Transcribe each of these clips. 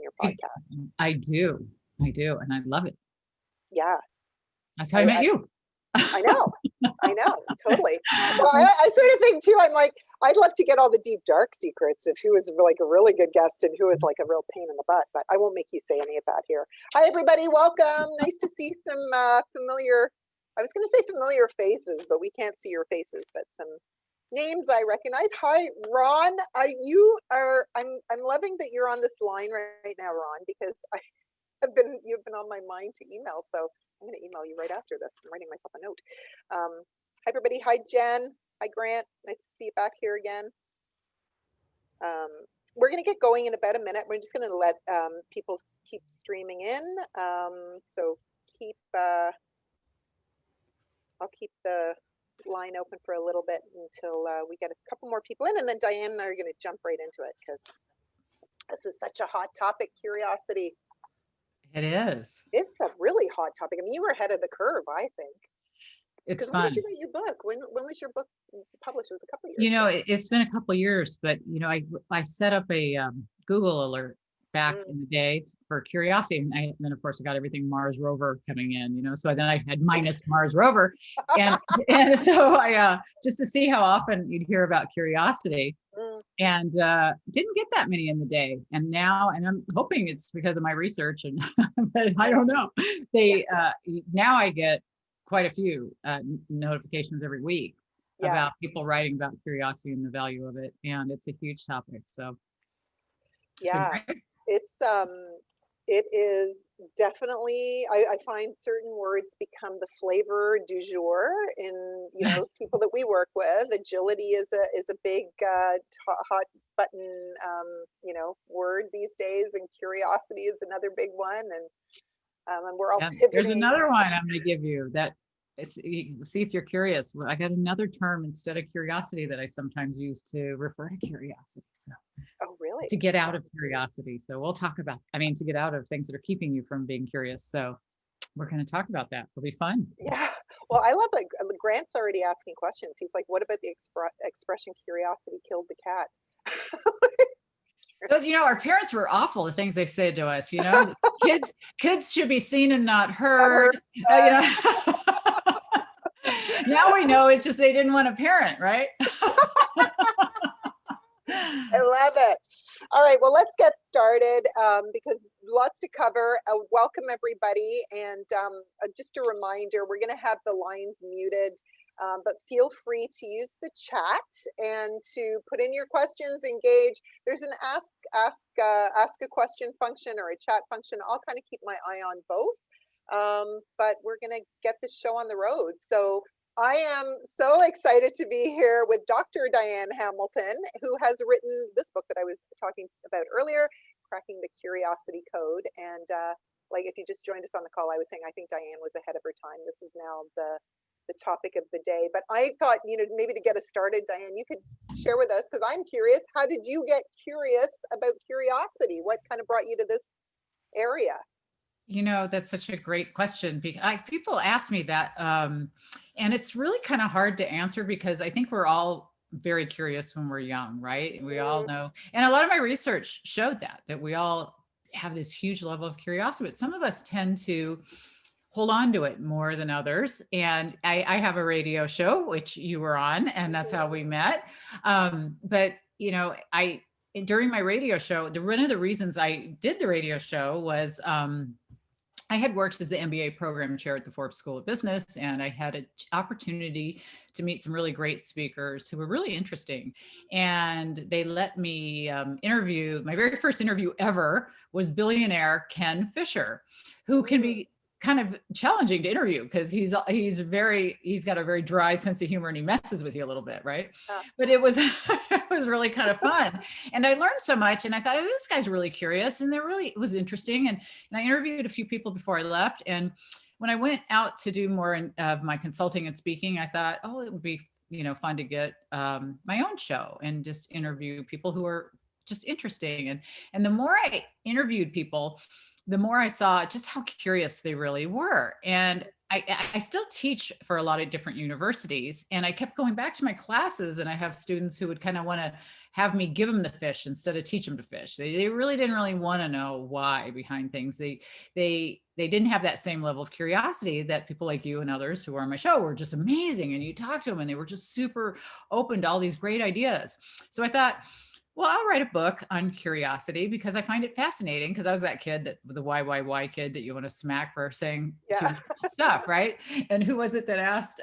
your podcast. I do. And I love it. Yeah. That's how I met you. I know, totally. Well, I sort of think too, I'm like, I'd love to get all the deep, dark secrets of who is like a really good guest and who is like a real pain in the butt, but I won't make you say any of that here. Hi, everybody. Welcome. Nice to see some familiar, I was going to say familiar faces, but we can't see your faces, but some names I recognize. Hi, Ron. I'm loving that you're on this line right now, Ron, because you've been on my mind to email. So I'm going to email you right after this. I'm writing myself a note. Hi, everybody. Hi, Jen. Hi, Grant. Nice to see you back here again. We're going to get going in about a minute. We're just going to let people keep streaming in. So I'll keep the line open for a little bit until we get a couple more people in, and then Diane and I are going to jump right into it because this is such a hot topic, curiosity. It is. It's a really hot topic. I mean, you were ahead of the curve, I think. It's fun. When did you write your book? When was your book published? It was a couple of years ago. It's been a couple of years, but I set up a Google alert back in the day for curiosity, and then of course I got everything Mars rover coming in, so then I had minus Mars rover, and so I just to see how often you'd hear about curiosity, and didn't get that many in the day, and now, and I'm hoping it's because of my research, and but I don't know. Now I get quite a few notifications every week about people writing about curiosity and the value of it, and it's a huge topic. So it is definitely, I find certain words become the flavor du jour in people that we work with. Agility is a big hot button word these days, and curiosity is another big one, and we're all pivoting. There's another one I'm going to give you that see if you're curious. I got another term instead of curiosity that I sometimes use to refer to curiosity. So, oh, really? To get out of curiosity. So we'll talk about, to get out of things that are keeping you from being curious. So we're going to talk about that. It'll be fun. Yeah. Well, I love that Grant's already asking questions. He's like, what about the expression curiosity killed the cat? Because our parents were awful, the things they said to us. Kids should be seen and not heard. Now we know it's just they didn't want a parent, right? I love it. All right, well, let's get started because lots to cover. Welcome, everybody. And just a reminder, we're going to have the lines muted, but feel free to use the chat and to put in your questions, engage. There's an ask a question function or a chat function. I'll kind of keep my eye on both, but we're going to get this show on the road. So I am so excited to be here with Dr. Diane Hamilton, who has written this book that I was talking about earlier, Cracking the Curiosity Code. And if you just joined us on the call, I was saying I think Diane was ahead of her time. This is now the topic of the day. But I thought, maybe to get us started, Diane, you could share with us, because I'm curious, how did you get curious about curiosity? What kind of brought you to this area? That's such a great question. People ask me that, and it's really kind of hard to answer because I think we're all very curious when we're young, right? We all know, and a lot of my research showed that we all have this huge level of curiosity, but some of us tend to hold on to it more than others. And I have a radio show, which you were on, and that's how we met. But during my radio show, one of the reasons I did the radio show was I had worked as the MBA program chair at the Forbes School of Business, and I had an opportunity to meet some really great speakers who were really interesting. And they let me interview. My very first interview ever was billionaire Ken Fisher, who can be kind of challenging to interview because he's got a very dry sense of humor, and he messes with you a little bit, right? But it was it was really kind of fun, and I learned so much. And I thought, oh, this guy's really curious, and it was interesting. And I interviewed a few people before I left. And when I went out to do more of my consulting and speaking, I thought, oh, it would be fun to get my own show and just interview people who are just interesting. And the more I interviewed people, the more I saw just how curious they really were. And I still teach for a lot of different universities, and I kept going back to my classes, and I have students who would kind of want to have me give them the fish instead of teach them to fish. They really didn't really want to know why behind things. They didn't have that same level of curiosity that people like you and others who are on my show were just amazing. And you talk to them and they were just super open to all these great ideas. So I thought, well, I'll write a book on curiosity because I find it fascinating, because I was that kid, that the why kid that you want to smack for saying too much stuff, right? And who was it that asked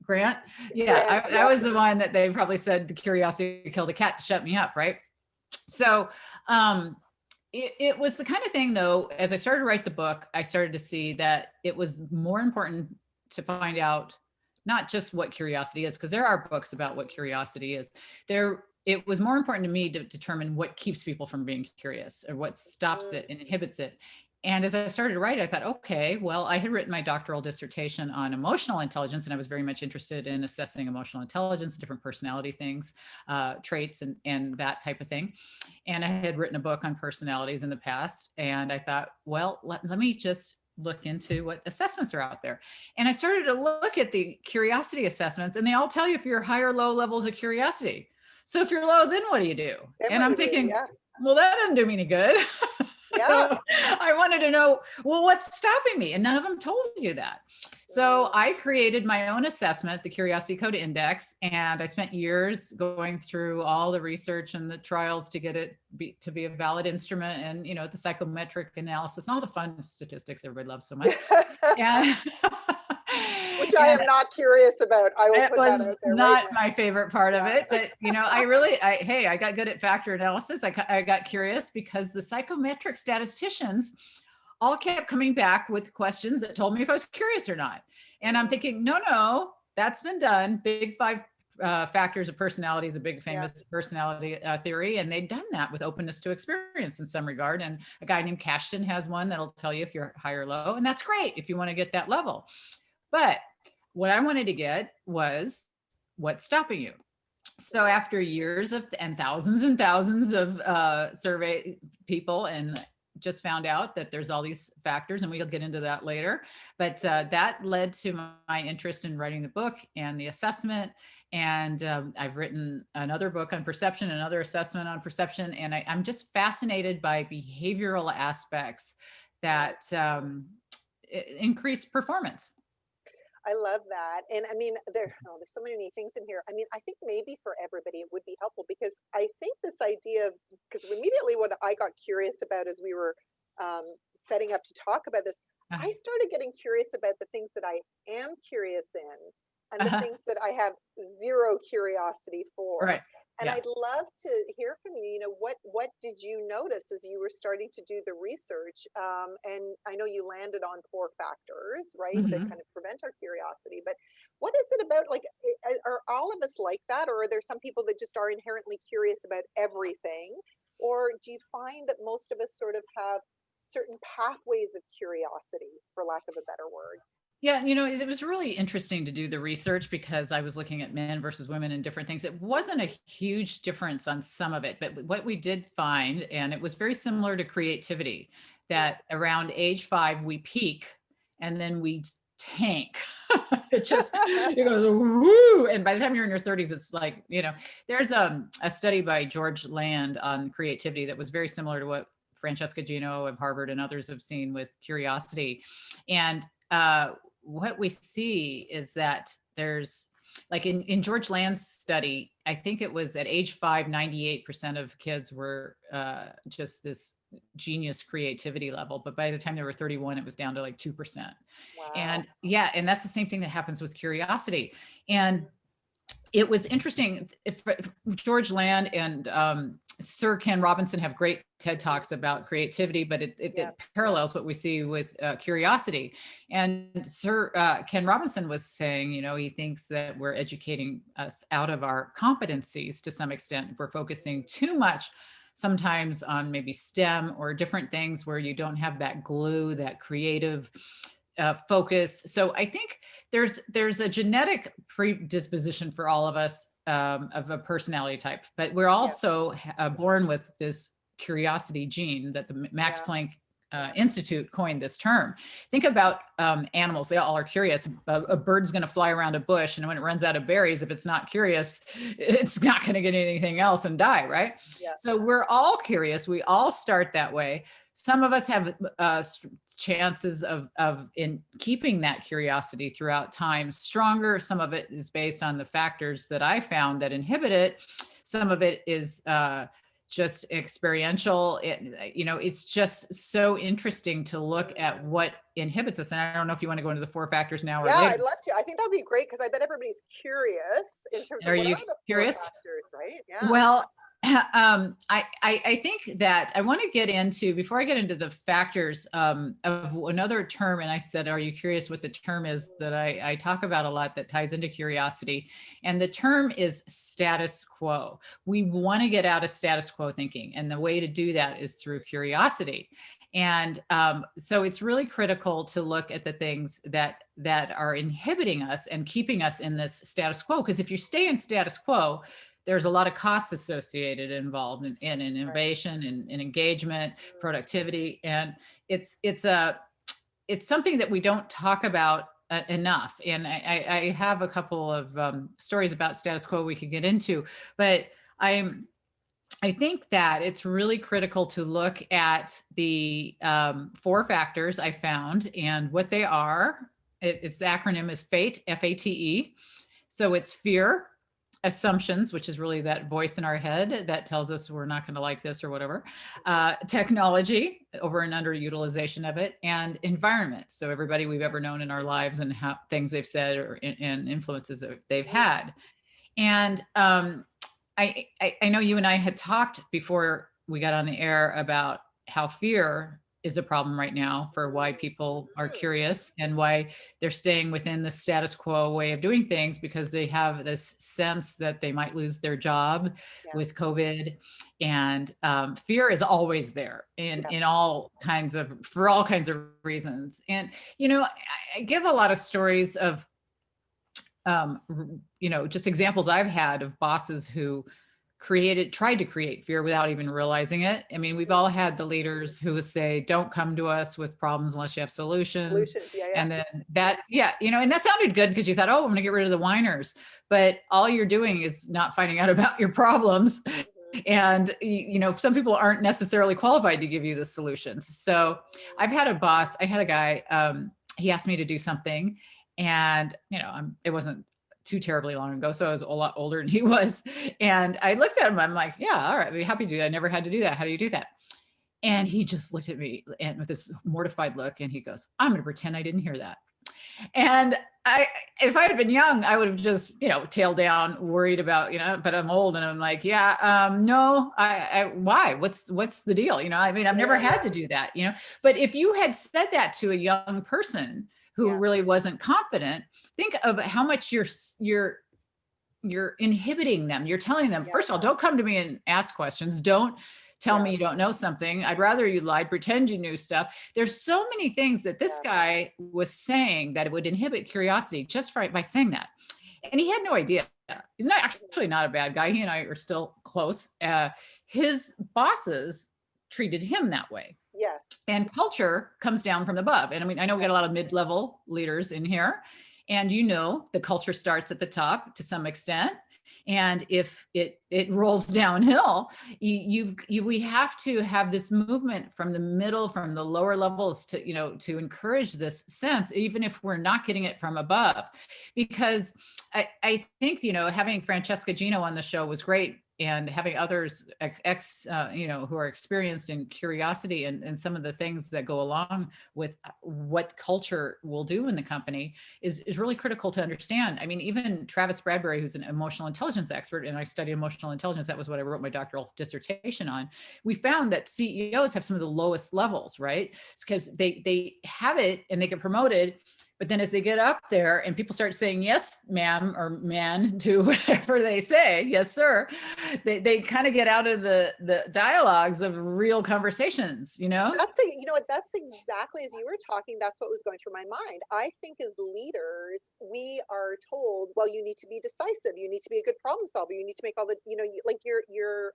Grant? Yeah, I was the one that they probably said the curiosity killed a cat to shut me up, right? So it was the kind of thing, though, as I started to write the book, I started to see that it was more important to find out not just what curiosity is, because there are books about what curiosity is. It was more important to me to determine what keeps people from being curious, or what stops it and inhibits it. And as I started to write, I thought, okay, well, I had written my doctoral dissertation on emotional intelligence, and I was very much interested in assessing emotional intelligence, different personality things, traits, and that type of thing. And I had written a book on personalities in the past, and I thought, well, let me just look into what assessments are out there. And I started to look at the curiosity assessments, and they all tell you if you're high or low levels of curiosity. So if you're low, then what do you do? And I'm thinking, well, that doesn't do me any good. So I wanted to know, well, what's stopping me? And none of them told you that. So I created my own assessment, the Curiosity Code Index, and I spent years going through all the research and the trials to get it to be a valid instrument, and the psychometric analysis and all the fun statistics everybody loves so much. And which I am not curious about. I will put that out there. Not my favorite part of it, but I got good at factor analysis. I got curious because the psychometric statisticians all kept coming back with questions that told me if I was curious or not. And I'm thinking, no, that's been done. Big five factors of personality is a big famous personality theory. And they've done that with openness to experience in some regard. And a guy named Cashton has one that'll tell you if you're high or low. And that's great if you want to get that level. But what I wanted to get was what's stopping you. So after years and thousands of survey people, and just found out that there's all these factors, and we'll get into that later. But that led to my interest in writing the book and the assessment. And I've written another book on perception, another assessment on perception. And I'm just fascinated by behavioral aspects that increase performance. I love that. And I mean, there's so many things in here. I mean, I think maybe for everybody, it would be helpful, because I think this idea of, because immediately what I got curious about as we were setting up to talk about this, I started getting curious about the things that I am curious in, and the things that I have zero curiosity for. Right. And I'd love to hear from you. What did you notice as you were starting to do the research? And I know you landed on 4 factors, right, that kind of prevent our curiosity. But what is it about? Like, are all of us like that, or are there some people that just are inherently curious about everything? Or do you find that most of us sort of have certain pathways of curiosity, for lack of a better word? Yeah, it was really interesting to do the research, because I was looking at men versus women and different things. It wasn't a huge difference on some of it, but what we did find, and it was very similar to creativity, that around age 5, we peak and then we tank. It just, it goes, woo. And by the time you're in your 30s, it's like, there's a study by George Land on creativity that was very similar to what Francesca Gino of Harvard and others have seen with curiosity. And what we see is that there's, like in George Land's study, I think it was at age 5, 98% of kids were just this genius creativity level. But by the time they were 31, it was down to like 2%. Wow. And and that's the same thing that happens with curiosity. And it was interesting. If George Land and Sir Ken Robinson have great TED Talks about creativity, but it parallels what we see with curiosity. And Sir Ken Robinson was saying, he thinks that we're educating us out of our competencies to some extent. We're focusing too much sometimes on maybe STEM or different things where you don't have that glue, that creative focus. So I think there's a genetic predisposition for all of us of a personality type, but we're also born with this curiosity gene that the Max Planck Institute coined this term. Think about animals. They all are curious. A bird's going to fly around a bush, and when it runs out of berries, if it's not curious, it's not going to get anything else and die, right? Yeah. So we're all curious. We all start that way. Some of us have chances of in keeping that curiosity throughout time stronger. Some of it is based on the factors that I found that inhibit it. Some of it is just experiential. It's just so interesting to look at what inhibits us. And I don't know if you want to go into the 4 factors now or later. I'd love to. I think that'd be great, because I bet everybody's curious in terms of what are the 4 factors, right? Yeah. Well, I think that I want to get into, before I get into the factors of another term, and I said, are you curious what the term is that I talk about a lot that ties into curiosity? And the term is status quo. We want to get out of status quo thinking. And the way to do that is through curiosity. And so it's really critical to look at the things that are inhibiting us and keeping us in this status quo. Because if you stay in status quo, there's a lot of costs associated involved in innovation and engagement, productivity. And it's something that we don't talk about enough. And I have a couple of stories about status quo we could get into, but I think that it's really critical to look at the 4 factors I found and what they are. Its acronym is FATE, F-A-T-E. So it's fear, assumptions, which is really that voice in our head that tells us we're not going to like this or whatever, technology, over and underutilization of it, and environment. So everybody we've ever known in our lives and how things they've said and influences that they've had. And I know you and I had talked before we got on the air about how fear is a problem right now for why people are curious and why they're staying within the status quo way of doing things, because they have this sense that they might lose their job with COVID. And fear is always there in all kinds of, for all kinds of reasons. And, I give a lot of stories of, just examples I've had of bosses who tried to create fear without even realizing it. I mean, we've all had the leaders who say, don't come to us with problems unless you have solutions. And then that, and that sounded good because you thought, oh, I'm going to get rid of the whiners. But all you're doing is not finding out about your problems. And, some people aren't necessarily qualified to give you the solutions. So I've had I had a guy, he asked me to do something, and, it wasn't too terribly long ago. So I was a lot older than he was. And I looked at him, I'm like, yeah, all right, I'd be happy to do that. I never had to do that. How do you do that? And he just looked at me and with this mortified look, and he goes, I'm going to pretend I didn't hear that. And if I had been young, I would have just, tailed down, worried about, but I'm old and I'm like, no, why? What's the deal? I mean, I've never had to do that, but if you had said that to a young person who really wasn't confident, think of how much you're inhibiting them. You're telling them, first of all, don't come to me and ask questions. Don't tell me you don't know something. I'd rather you lied, pretend you knew stuff. There's so many things that this guy was saying that it would inhibit curiosity just by saying that. And he had no idea. He's actually not a bad guy. He and I are still close. His bosses treated him that way. Yes. And culture comes down from above. And I mean, I know we got a lot of mid-level leaders in here, and the culture starts at the top to some extent. And if it rolls downhill, we have to have this movement from the middle, from the lower levels to encourage this sense, even if we're not getting it from above. Because I think, having Francesca Gino on the show was great, and having others who are experienced in curiosity and some of the things that go along with what culture will do in the company is really critical to understand. I mean, even Travis Bradbury, who's an emotional intelligence expert, and I studied emotional intelligence, that was what I wrote my doctoral dissertation on. We found that CEOs have some of the lowest levels, right? Because they have it and they get promoted. But then as they get up there and people start saying, yes, ma'am, or man, to whatever they say, yes, sir, they kind of get out of the dialogues of real conversations, That's that's exactly, as you were talking, that's what was going through my mind. I think as leaders, we are told, well, you need to be decisive. You need to be a good problem solver. You need to make all the, like your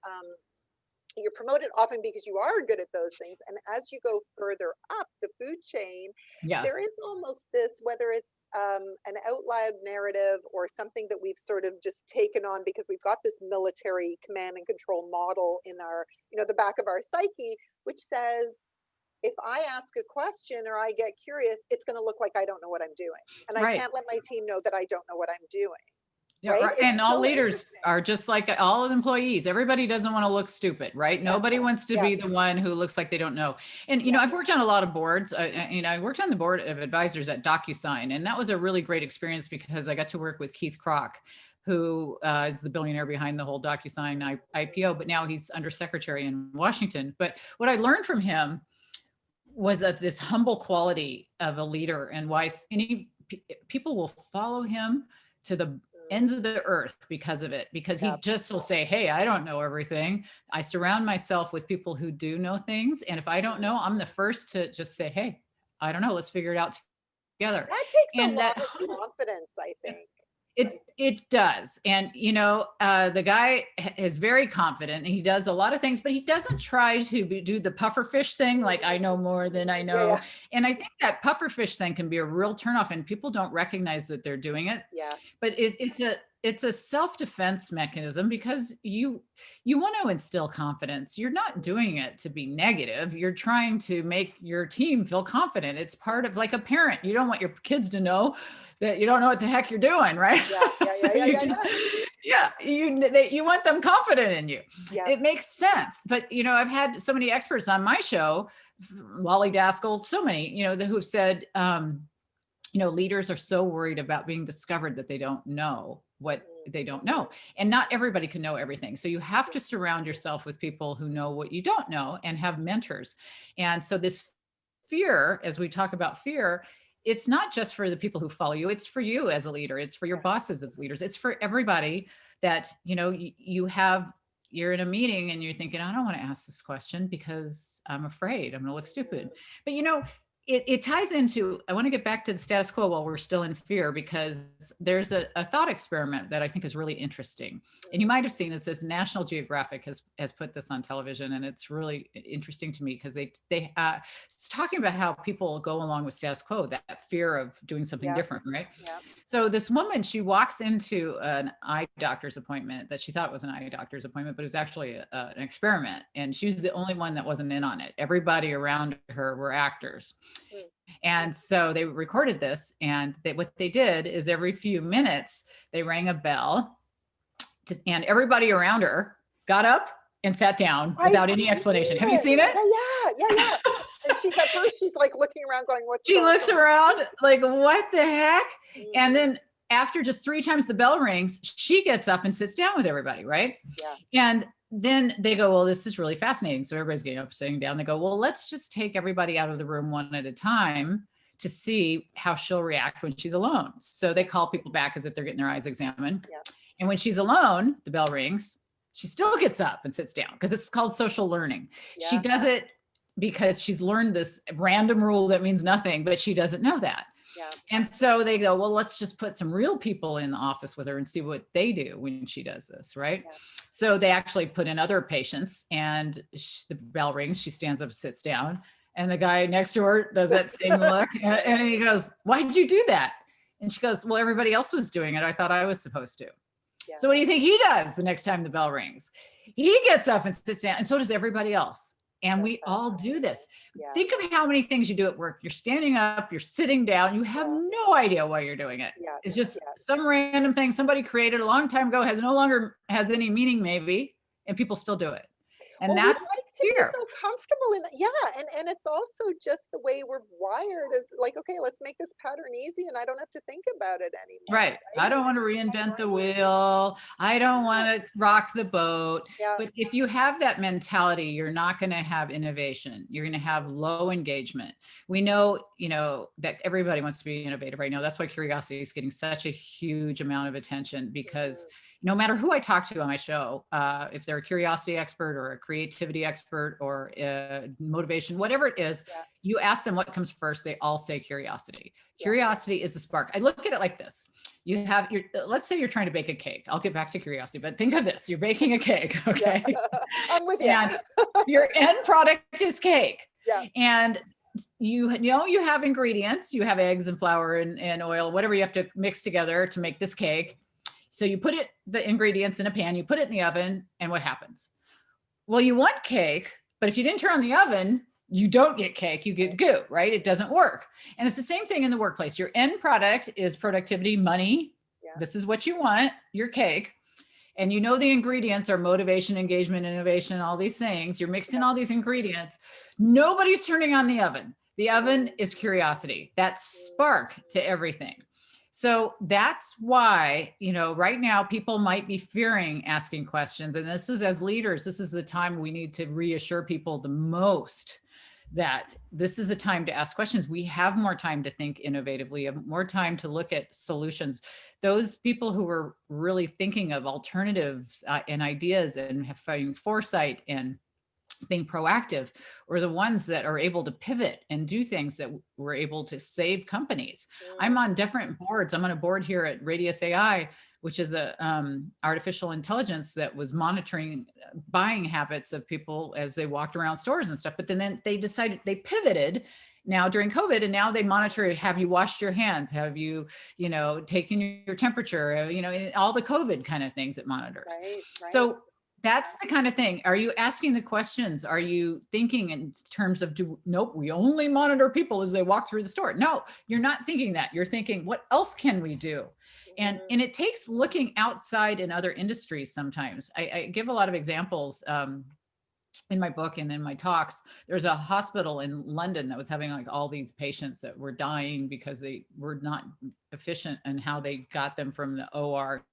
you're promoted often because you are good at those things. And as you go further up the food chain, Yeah. there is almost this, whether it's an out loud narrative or something that we've sort of just taken on because we've got this military command and control model in our, the back of our psyche, which says, if I ask a question or I get curious, it's going to look like I don't know what I'm doing. And I Right. can't let my team know that I don't know what I'm doing. Yeah, Right? right. And It's all so leaders interesting. are just like all employees. Everybody doesn't want to look stupid, right? Yes. Nobody wants to Yeah. be the one who looks like they don't know. And Yeah. I've worked on a lot of boards. I worked on the board of advisors at DocuSign, and that was a really great experience because I got to work with Keith Kroc, who is the billionaire behind the whole DocuSign IPO, but now he's undersecretary in Washington. But what I learned from him was that this humble quality of a leader, and why people will follow him to the ends of the earth because of it, because he just will say, hey, I don't know everything. I surround myself with people who do know things. And if I don't know, I'm the first to just say, hey, I don't know, let's figure it out together. That takes And a lot of confidence, I think. It does. And, the guy is very confident. He does a lot of things, but he doesn't try to do the pufferfish thing. Like, I know more than I know. Yeah. And I think that pufferfish thing can be a real turnoff, and people don't recognize that they're doing it. Yeah. But it's a self-defense mechanism, because you want to instill confidence. You're not doing it to be negative. You're trying to make your team feel confident. It's part of, like a parent. You don't want your kids to know that you don't know what the heck you're doing, right? You want them confident in you. Yeah. It makes sense. But I've had so many experts on my show, Wally Daskell, so many, who have said, leaders are so worried about being discovered that they don't know what they don't know. And not everybody can know everything. So you have to surround yourself with people who know what you don't know, and have mentors. And so this fear, as we talk about fear, it's not just for the people who follow you. It's for you as a leader. It's for your bosses as leaders. It's for everybody that, you're in a meeting and you're thinking, I don't want to ask this question because I'm afraid I'm going to look stupid. But it ties into, I want to get back to the status quo while we're still in fear, because there's a thought experiment that I think is really interesting. And you might have seen this, as National Geographic has put this on television, and it's really interesting to me because it's talking about how people go along with status quo, that fear of doing something different, right? Yeah. So this woman, she walks into an eye doctor's appointment that she thought was an eye doctor's appointment, but it was actually an experiment. And she was the only one that wasn't in on it. Everybody around her were actors. And so they recorded this, and what they did is every few minutes they rang a bell, and everybody around her got up and sat down without any explanation. Have you seen it? Yeah. And at first she's like looking around going, what's she going looks on? Around like, what the heck? And then after just 3 times the bell rings, she gets up and sits down with everybody, right? Yeah. And then they go, well, this is really fascinating. So everybody's getting up, sitting down. They go, well, let's just take everybody out of the room one at a time to see how she'll react when she's alone. So they call people back as if they're getting their eyes examined. Yeah. And when she's alone, the bell rings, she still gets up and sits down, because it's called social learning. Yeah. She does it because she's learned this random rule that means nothing, but she doesn't know that. Yeah. And so they go, well, let's just put some real people in the office with her and see what they do when she does this, right? Yeah. So they actually put in other patients, and the bell rings, she stands up, sits down, and the guy next to her does that same look, and he goes, why did you do that? And she goes, well, everybody else was doing it. I thought I was supposed to. Yeah. So what do you think he does the next time the bell rings? He gets up and sits down, and so does everybody else. And we all do this. Yeah. Think of how many things you do at work. You're standing up, you're sitting down, you have no idea why you're doing it. Yeah. It's just some random thing somebody created a long time ago, no longer has any meaning maybe, and people still do it. And that's fear. So comfortable in that. Yeah. And it's also just the way we're wired is like, okay, let's make this pattern easy and I don't have to think about it anymore. Right. I don't want to reinvent the wheel. I don't want to rock the boat. Yeah. But if you have that mentality, you're not going to have innovation. You're going to have low engagement. We know, that everybody wants to be innovative right now. That's why curiosity is getting such a huge amount of attention, because no matter who I talk to on my show, if they're a curiosity expert or a creativity expert or motivation, whatever it is, you ask them what comes first, they all say curiosity. Curiosity is the spark. I look at it like this. you have your, let's say you're trying to bake a cake. I'll get back to curiosity, but think of this, you're baking a cake, okay? Yeah. I'm with you. And your end product is cake. Yeah. And you know, you have ingredients, you have eggs and flour and oil, whatever you have to mix together to make this cake. So you put the ingredients in a pan, you put it in the oven, and what happens? Well, you want cake, but if you didn't turn on the oven, you don't get cake, you get goo, right? It doesn't work. And it's the same thing in the workplace. Your end product is productivity, money. Yeah. This is what you want, your cake. And you know the ingredients are motivation, engagement, innovation, all these things. You're mixing all these ingredients. Nobody's turning on the oven. The oven is curiosity, that spark to everything. So that's why, you know, right now people might be fearing asking questions. And this is, as leaders, this is the time we need to reassure people the most that this is the time to ask questions. We have more time to think innovatively, more time to look at solutions. Those people who are really thinking of alternatives and ideas and having foresight and being proactive are the ones that are able to pivot and do things that were able to save companies. I'm on different boards. I'm on a board here at Radius AI, which is a artificial intelligence that was monitoring buying habits of people as they walked around stores and stuff. But then they decided, they pivoted now during COVID, and now they monitor, have you washed your hands? Have you, you know, taken your temperature? You know, all the COVID kind of things it monitors. Right. So that's the kind of thing. Are you asking the questions? Are you thinking in terms of, nope, we only monitor people as they walk through the store? No, you're not thinking that. You're thinking, what else can we do? And it takes looking outside in other industries sometimes. I give a lot of examples in my book and in my talks. There's a hospital in London that was having like all these patients that were dying because they were not efficient in how they got them from the OR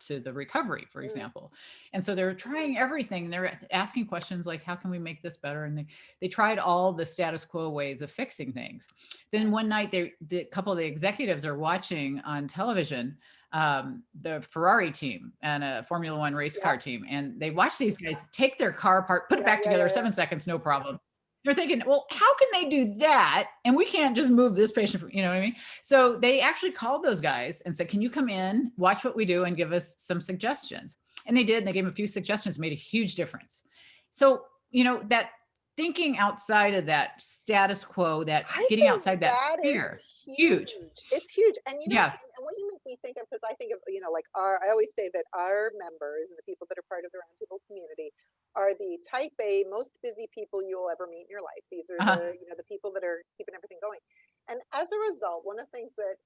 to the recovery, for example. And so they're trying everything. They're asking questions like, how can we make this better? And they tried all the status quo ways of fixing things. Then one night, a couple of the executives are watching on television the Ferrari team and a Formula One race car team. And they watch these guys take their car apart, put it back together, 7 seconds, no problem. They're thinking, well, how can they do that? And we can't just move this patient, you know what I mean? So they actually called those guys and said, can you come in, watch what we do and give us some suggestions? And they did, and they gave them a few suggestions, made a huge difference. So, you know, that thinking outside of that status quo, that getting outside that fear, huge. It's huge. And you know, and what you make me think of, because I think of, you know, like I always say that our members and the people that are part of the Roundtable community are the type A, most busy people you will ever meet in your life. These are the, you know, the people that are keeping everything going. And as a result, one of the things that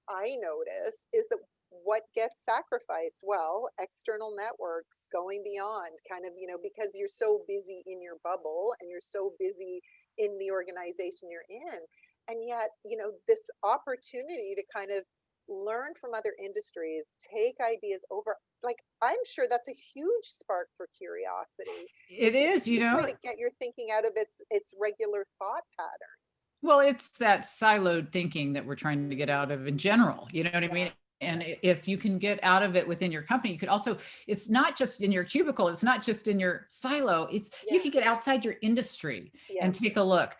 I notice is that what gets sacrificed? Well, external networks, going beyond, kind of, you know, because you're so busy in your bubble and you're so busy in the organization you're in. And yet, you know, this opportunity to kind of learn from other industries, take ideas over, like, I'm sure that's a huge spark for curiosity. It is, you know, way to get your thinking out of its regular thought patterns. Well, it's that siloed thinking that we're trying to get out of in general, you know what I mean? And if you can get out of it within your company, you could also, it's not just in your cubicle, it's not just in your silo, it's, you can get outside your industry and take a look.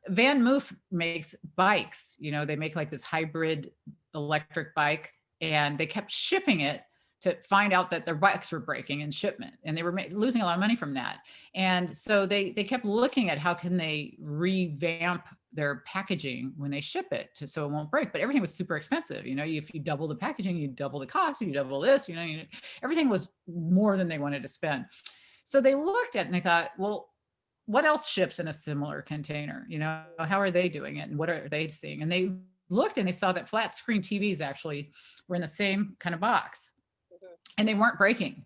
Van Moof makes bikes, you know, they make like this hybrid electric bike, and they kept shipping it to find out that their bikes were breaking in shipment, and they were losing a lot of money from that. And so they kept looking at how can they revamp their packaging when they ship it so it won't break. But everything was super expensive. You know, if you double the packaging, you double the cost, you double this, you know, everything was more than they wanted to spend. So they looked at it and they thought, well, what else ships in a similar container? You know, how are they doing it? And what are they seeing? And they looked and they saw that flat screen TVs actually were in the same kind of box, and they weren't breaking.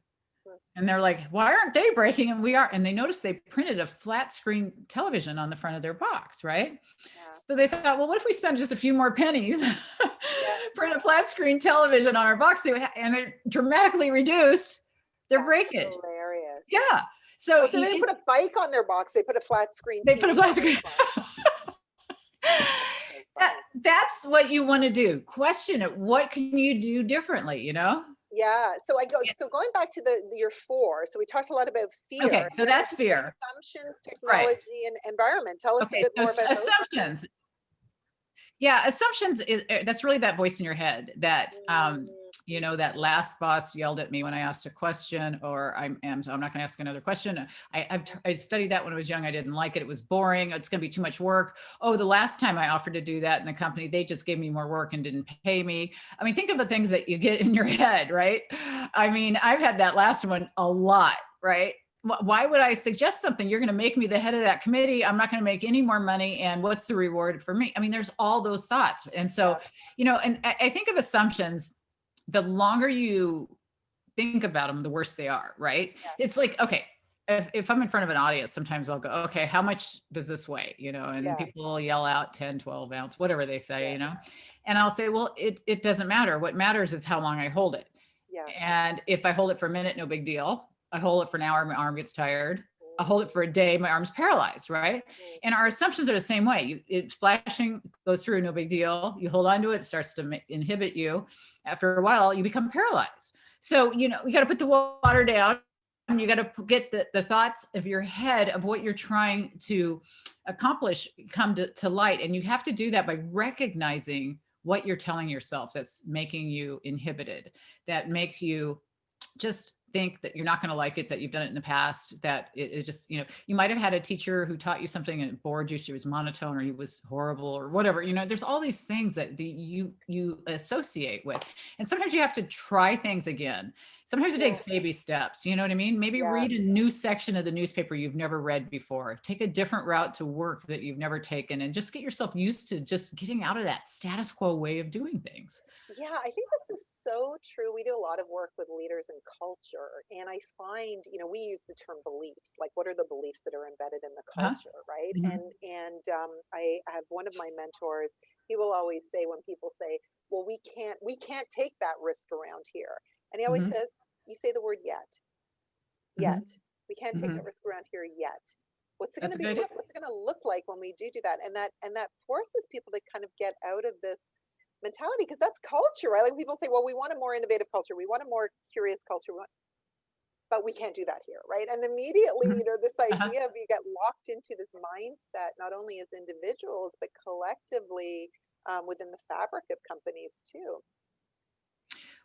And they're like, why aren't they breaking? And we are. And they noticed they printed a flat screen television on the front of their box, right? So they thought, well, what if we spend just a few more pennies, print a flat screen television on our box, and they dramatically reduced their breakage. Hilarious. Yeah. So they didn't put a bike on their box, they put a flat screen. They put a flat screen. That's what you want to do. Question it. What can you do differently, you know? Yeah. So going back to your 4. So we talked a lot about fear. Okay. So that's fear. Assumptions, technology, and environment. Tell us a bit more about assumptions. Yeah, assumptions is that's really that voice in your head that you know, that last boss yelled at me when I asked a question, or so I'm not going to ask another question. I studied that when I was young. I didn't like it. It was boring. It's going to be too much work. Oh, the last time I offered to do that in the company, they just gave me more work and didn't pay me. I mean, think of the things that you get in your head, right? I mean, I've had that last one a lot, right? Why would I suggest something? You're going to make me the head of that committee. I'm not going to make any more money. And what's the reward for me? I mean, there's all those thoughts. And so, you know, and I think of assumptions, the longer you think about them, the worse they are, right? It's like, okay, if I'm in front of an audience, sometimes I'll go, okay, how much does this weigh? You know, and people yell out 10, 12 ounce, whatever they say, you know, and I'll say, well, it doesn't matter. What matters is how long I hold it. And if I hold it for a minute, no big deal. I hold it for an hour, my arm gets tired. I hold it for a day, my arm's paralyzed, right? And our assumptions are the same way. It's flashing, goes through, no big deal. You hold on to it, it starts to inhibit you. After a while, you become paralyzed. So, you know, you got to put the water down, and you got to get the thoughts of your head of what you're trying to accomplish come to light. And you have to do that by recognizing what you're telling yourself that's making you inhibited, that makes you just think that you're not going to like it, that you've done it in the past, that it just, you know, you might have had a teacher who taught you something and it bored you. She was monotone, or he was horrible, or whatever. You know, there's all these things that you associate with. And sometimes you have to try things again. Sometimes it takes baby steps. You know what I mean? Maybe read a new section of the newspaper you've never read before. Take a different route to work that you've never taken, and just get yourself used to just getting out of that status quo way of doing things. Yeah, I think this is so true. We do a lot of work with leaders and culture, and I find, you know, we use the term beliefs, like what are the beliefs that are embedded in the Uh-huh. culture, right? Mhm. I have one of my mentors. He will always say when people say, "Well, we can't take that risk around here," and he always Mhm. says, "You say the word yet, Mhm. yet. We can't take that Mhm. risk around here yet. What's it going That's to a be? good idea. What's it going to look like when we do that?" And that forces people to kind of get out of this mentality, because that's culture, right? Like people say, well, we want a more innovative culture, we want a more curious culture, but we can't do that here, right? And immediately, Mhm. this Uh-huh. idea of you get locked into this mindset, not only as individuals, but collectively within the fabric of companies too.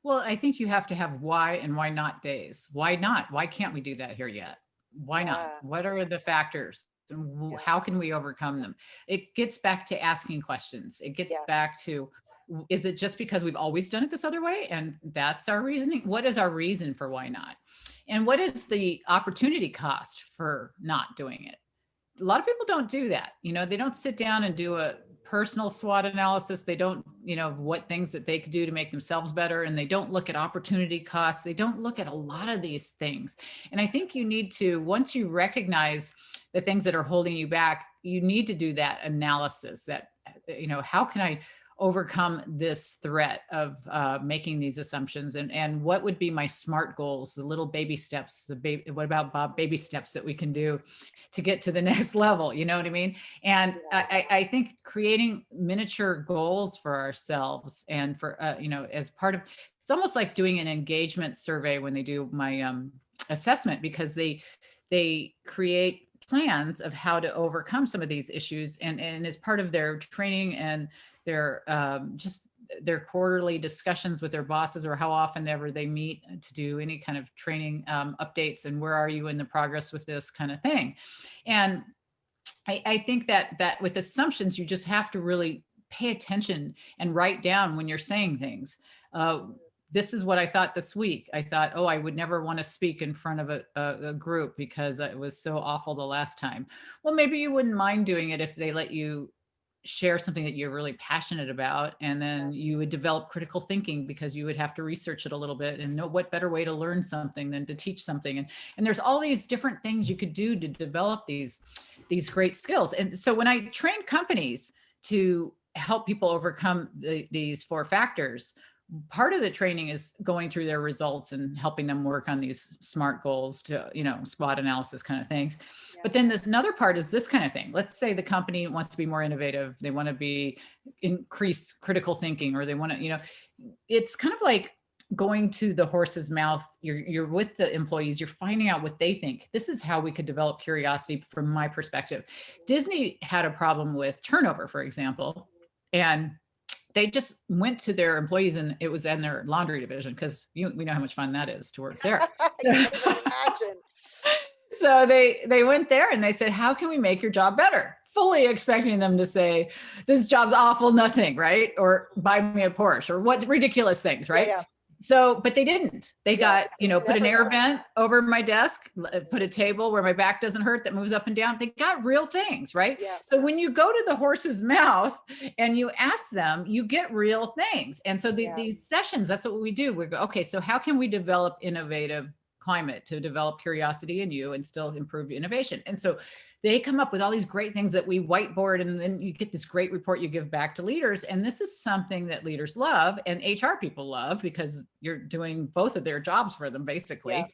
Well, I think you have to have why and why not days. Why not? Why can't we do that here yet? Why not? Yeah, What are the factors? And yeah, how can we overcome them? It gets back to asking questions. It gets yes, back to, is it just because we've always done it this other way? And that's our reasoning. What is our reason for why not? And what is the opportunity cost for not doing it? A lot of people don't do that. You know, they don't sit down and do a personal SWOT analysis. They don't, you know, what things that they could do to make themselves better. And they don't look at opportunity costs. They don't look at a lot of these things. And I think you need to, once you recognize the things that are holding you back, you need to do that analysis that, you know, how can I overcome this threat of making these assumptions, and what would be my SMART goals, the little baby steps, what about Bob baby steps that we can do to get to the next level, you know what I mean? And yeah, I think creating miniature goals for ourselves, and for you know, as part of, it's almost like doing an engagement survey when they do my assessment, because they create plans of how to overcome some of these issues, and as part of their training and their just their quarterly discussions with their bosses, or how often ever they meet to do any kind of training updates, and where are you in the progress with this kind of thing. And I think that with assumptions, you just have to really pay attention and write down when you're saying things. This is what I thought this week. I thought, oh, I would never want to speak in front of a group because it was so awful the last time. Well, maybe you wouldn't mind doing it if they let you share something that you're really passionate about, and yeah, then you would develop critical thinking, because you would have to research it a little bit and know what better way to learn something than to teach something. And there's all these different things you could do to develop these great skills. And so when I train companies to help people overcome these four factors, part of the training is going through their results and helping them work on these SMART goals, to, you know, SWOT analysis kind of things. yeah, But then this another part is this kind of thing. Let's say the company wants to be more innovative. They want to be increase critical thinking, or they want to, you know, it's kind of like going to the horse's mouth. You're with the employees, you're finding out what they think. This is how we could develop curiosity from my perspective. Disney had a problem with turnover, for example, And they just went to their employees, and it was in their laundry division, because we know how much fun that is to work there. I can't even imagine. So they went there and they said, how can we make your job better? Fully expecting them to say, this job's awful, nothing, right? Or buy me a Porsche, or what ridiculous things, right? Yeah. So, but they didn't. They got, it's put an never air that. vent over my desk, put a table where my back doesn't hurt that moves up and down. They got real things, right? Yeah. So when you go to the horse's mouth and you ask them, you get real things. And so these sessions, that's what we do. We go, okay, so how can we develop innovative climate to develop curiosity in you and still improve innovation? And so they come up with all these great things that we whiteboard, and then you get this great report you give back to leaders. And this is something that leaders love and HR people love, because you're doing both of their jobs for them, basically. Yeah.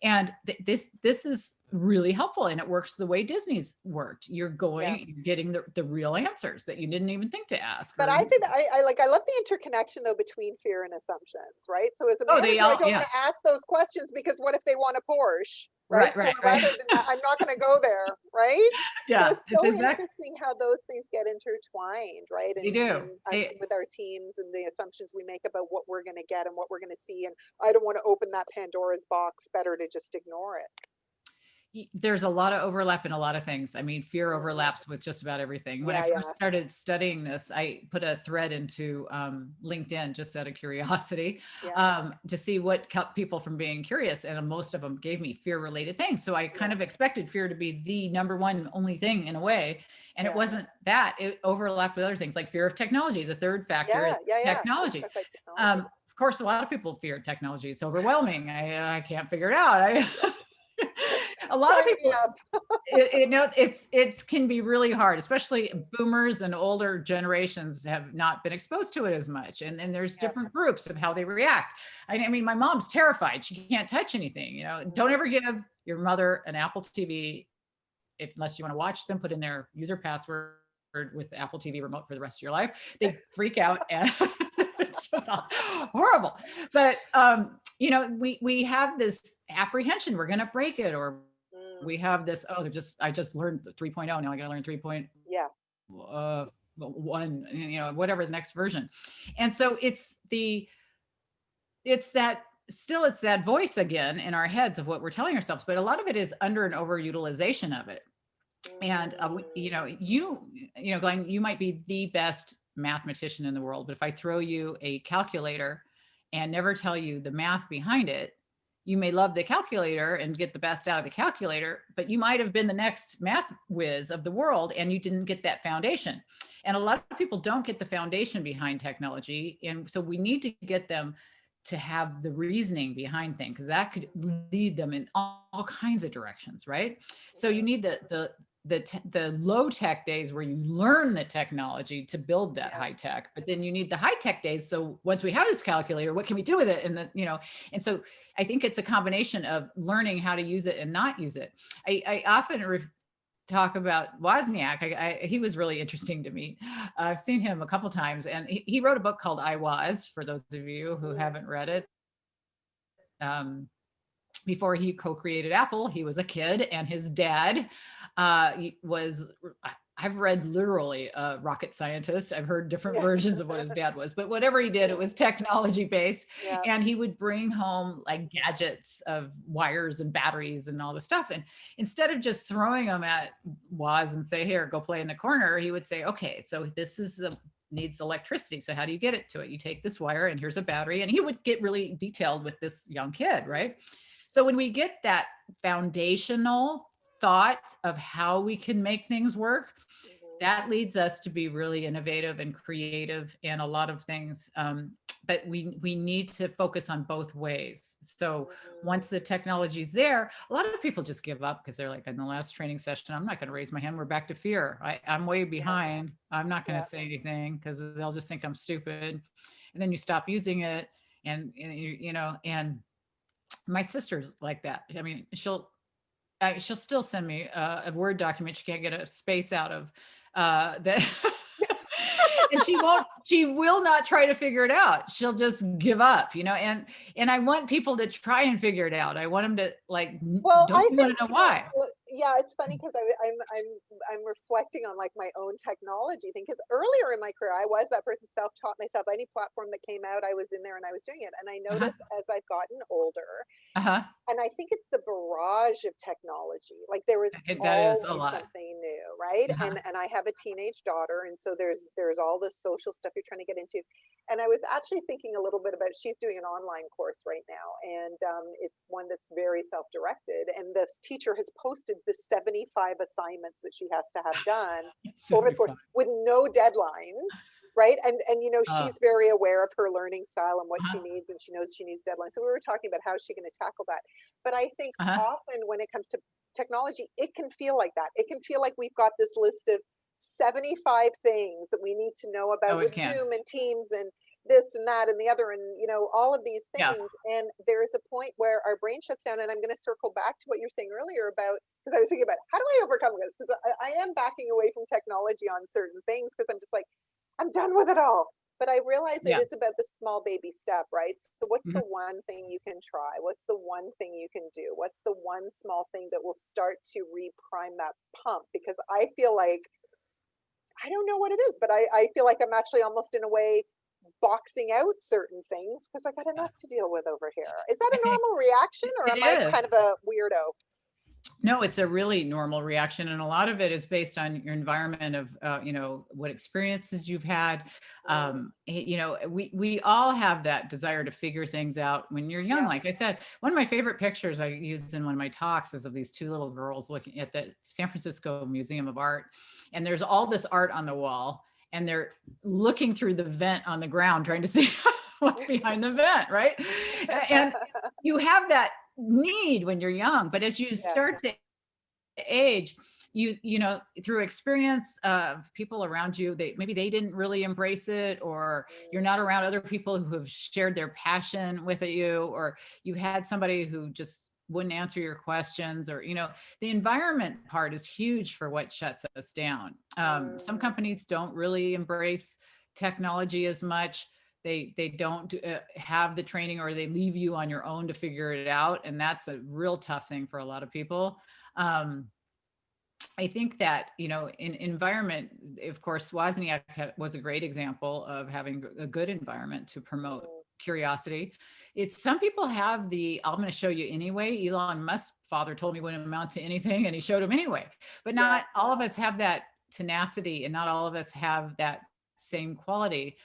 And this is really helpful, and it works the way Disney's worked. You're getting the real answers that you didn't even think to ask. But I think I love the interconnection though between fear and assumptions, right? So as a manager, I don't want to ask those questions, because what if they want a Porsche? Right. So rather than that, I'm not going to go there. Right. Yeah. So it's so interesting how those things get intertwined, right? And, they do. With our teams and the assumptions we make about what we're going to get and what we're going to see. And I don't want to open that Pandora's box. Better to just ignore it. There's a lot of overlap in a lot of things. I mean, fear overlaps with just about everything. When I first started studying this, I put a thread into LinkedIn just out of curiosity to see what kept people from being curious. And most of them gave me fear related things. So I kind of expected fear to be the number one only thing in a way. And it wasn't that. It overlapped with other things like fear of technology. The third factor is technology. Of course, a lot of people fear technology. It's overwhelming. I can't figure it out. A lot of people, it can be really hard, especially boomers and older generations have not been exposed to it as much. And there's different groups of how they react. I mean, my mom's terrified. She can't touch anything, Don't ever give your mother an Apple TV unless you want to watch them, put in their user password with the Apple TV remote for the rest of your life. They freak out and it's just horrible. But, we have this apprehension, we're going to break it, or we have this, I just learned 3.0. Now I got to learn 3.1, whatever the next version. And so it's that voice again in our heads of what we're telling ourselves, but a lot of it is under and overutilization of it. And, Glain, you might be the best mathematician in the world, but if I throw you a calculator and never tell you the math behind it, you may love the calculator and get the best out of the calculator, but you might have been the next math whiz of the world and you didn't get that foundation. And a lot of people don't get the foundation behind technology. And so we need to get them to have the reasoning behind things, because that could lead them in all kinds of directions, right? So you need the low tech days where you learn the technology to build that high tech, but then you need the high tech days. So once we have this calculator, what can we do with it? And so I think it's a combination of learning how to use it and not use it. I often talk about Wozniak. He was really interesting to me. I've seen him a couple times, and he wrote a book called I Was, for those of you who haven't read it. Before he co-created Apple, he was a kid, and his dad I've read literally a rocket scientist. I've heard different versions of what his dad was, but whatever he did, it was technology based. And he would bring home like gadgets of wires and batteries and all the stuff. And instead of just throwing them at Woz and say, here, go play in the corner, he would say, okay, so this needs electricity. So how do you get it to it? You take this wire and here's a battery. And he would get really detailed with this young kid, right? So when we get that foundational thought of how we can make things work, that leads us to be really innovative and creative in a lot of things. But we need to focus on both ways. So once the technology's there, a lot of people just give up because they're like, in the last training session, I'm not going to raise my hand. We're back to fear. I'm way behind. I'm not going to say anything because they'll just think I'm stupid. And then you stop using it. And my sister's like that. I mean, she'll still send me a Word document she can't get a space out of that. And she will not try to figure it out. She'll just give up, and I want people to try and figure it out. I want them to don't you want to know why? Yeah, it's funny because I'm reflecting on like my own technology thing. Because earlier in my career, I was that person, self-taught myself. Any platform that came out, I was in there and I was doing it. And I Uh-huh. noticed as I've gotten older, Uh-huh. and I think it's the barrage of technology. Like there was That is a always lot. something new, right? Uh-huh. And I have a teenage daughter, and so there's all this social stuff you're trying to get into. And I was actually thinking a little bit about, she's doing an online course right now, and it's one that's very self-directed. And this teacher has posted the 75 assignments that she has to have done over the course 75. with no deadlines, right? And Uh, she's very aware of her learning style and what she uh-huh. needs, and she knows she needs deadlines. So we were talking about how is she going to tackle that. But I think Uh-huh. often when it comes to technology, it can feel like that. It can feel like we've got this list of 75 things that we need to know about Oh, with it can. Zoom and Teams and this and that and the other, and all of these Yeah. things. And there is a point where our brain shuts down. And I'm going to circle back to what you're saying earlier about, because I was thinking about how do I overcome this, because I am backing away from technology on certain things because I'm just like, I'm done with it all. But I realize it Yeah. is about the small baby step, right? So what's Mhm. the one thing you can try? What's the one thing you can do? What's the one small thing that will start to reprime that pump? Because I feel like, I don't know what it is, but I feel like I'm actually almost in a way boxing out certain things because I got Yeah. enough to deal with over here. Is that a It normal reaction, or it am I kind is. of a weirdo? No, it's a really normal reaction, and a lot of it is based on your environment of, what experiences you've had. Mm, We all have that desire to figure things out when you're young. yeah. Like I said, one of my favorite pictures I used in one of my talks is of these two little girls looking at the San Francisco Museum of Art, and there's all this art on the wall, and they're looking through the vent on the ground trying to see what's behind the vent, right? And you have that need when you're young, but as you Yeah. start to age, through experience of people around you, maybe they didn't really embrace it, or you're not Mm, around other people who have shared their passion with you, or you had somebody who just wouldn't answer your questions, or the environment part is huge for what shuts us down. Some mm, companies don't really embrace technology as much. They don't have the training, or they leave you on your own to figure it out, and that's a real tough thing for a lot of people. um, I think that, in environment, of course, Wozniak was a great example of having a good environment to promote mm, curiosity. It's some people have I'm going to show you anyway. Elon Musk's father told me it wouldn't amount to anything, and he showed him anyway. But yeah. not all of us have that tenacity, and not all of us have that same quality.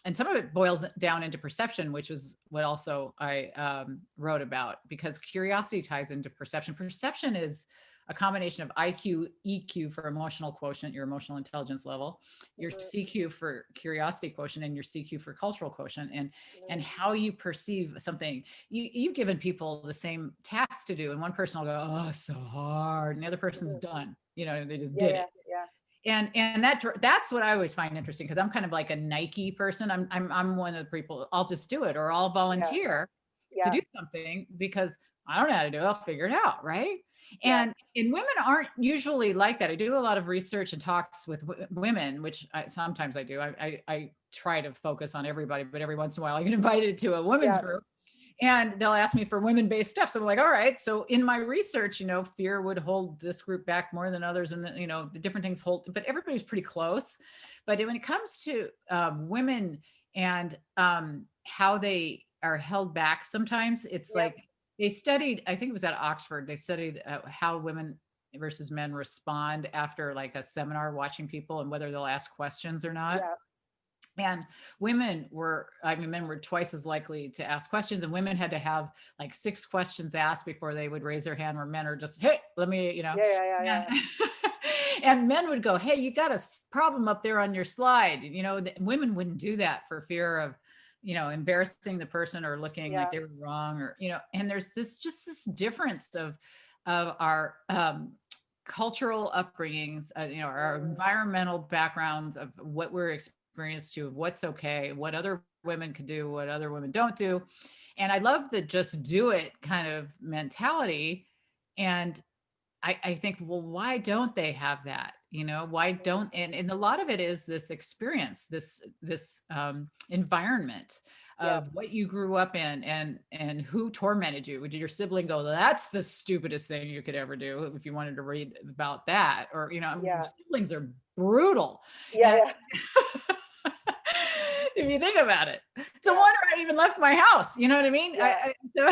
And some of it boils down into perception, which is what also I wrote about, because curiosity ties into perception. Perception is a combination of IQ, EQ for emotional quotient, your emotional intelligence level, your Mhm, CQ for curiosity quotient, and your CQ for cultural quotient, and mm, how you perceive something. You've given people the same task to do, and one person will go, "Oh, it's so hard," and the other person's mhm. done. They just Yeah, did yeah, it. yeah, And that's what I always find interesting, because I'm kind of like a Nike person. I'm one of the people, I'll just do it, or I'll yeah, volunteer to yeah, do something because I don't know how to do it. I'll figure it out, right? yeah. And women aren't usually like that. I do a lot of research and talks with women, which sometimes I do. I try to focus on everybody, but every once in a while I get invited to a women's Yeah. group, and they'll ask me for women-based stuff. So I'm like, all right. So in my research, fear would hold this group back more than others, and the different things hold, but everybody's pretty close. But when it comes to women and how they are held back, sometimes it's Yep. like they studied. I think it was at Oxford. They studied how women versus men respond after like a seminar, watching people and whether they'll ask questions or not. Yeah. And men were twice as likely to ask questions, and women had to have like 6 questions asked before they would raise their hand, where men are just, hey, let me, Yeah. Yeah. Yeah. and, Yeah. and men would go, hey, you got a problem up there on your slide. Women wouldn't do that for fear of, embarrassing the person or looking like Yeah. they were wrong, or, and there's this difference of our, cultural upbringings, our Mm, environmental backgrounds of what we're experienced to, of what's okay, what other women can do, what other women don't do. And I love the just do it kind of mentality. And I think, well, why don't they have that? Why mm, don't, and a lot of it is this experience, this environment Yeah. of what you grew up in and who tormented you. Did your sibling go, that's the stupidest thing you could ever do, if you wanted to read about that? Or, you know, I mean, Yeah. siblings are brutal. Yeah. And Yeah. if you think about it, it's a Yeah. wonder I even left my house. You know what I mean? Yeah. So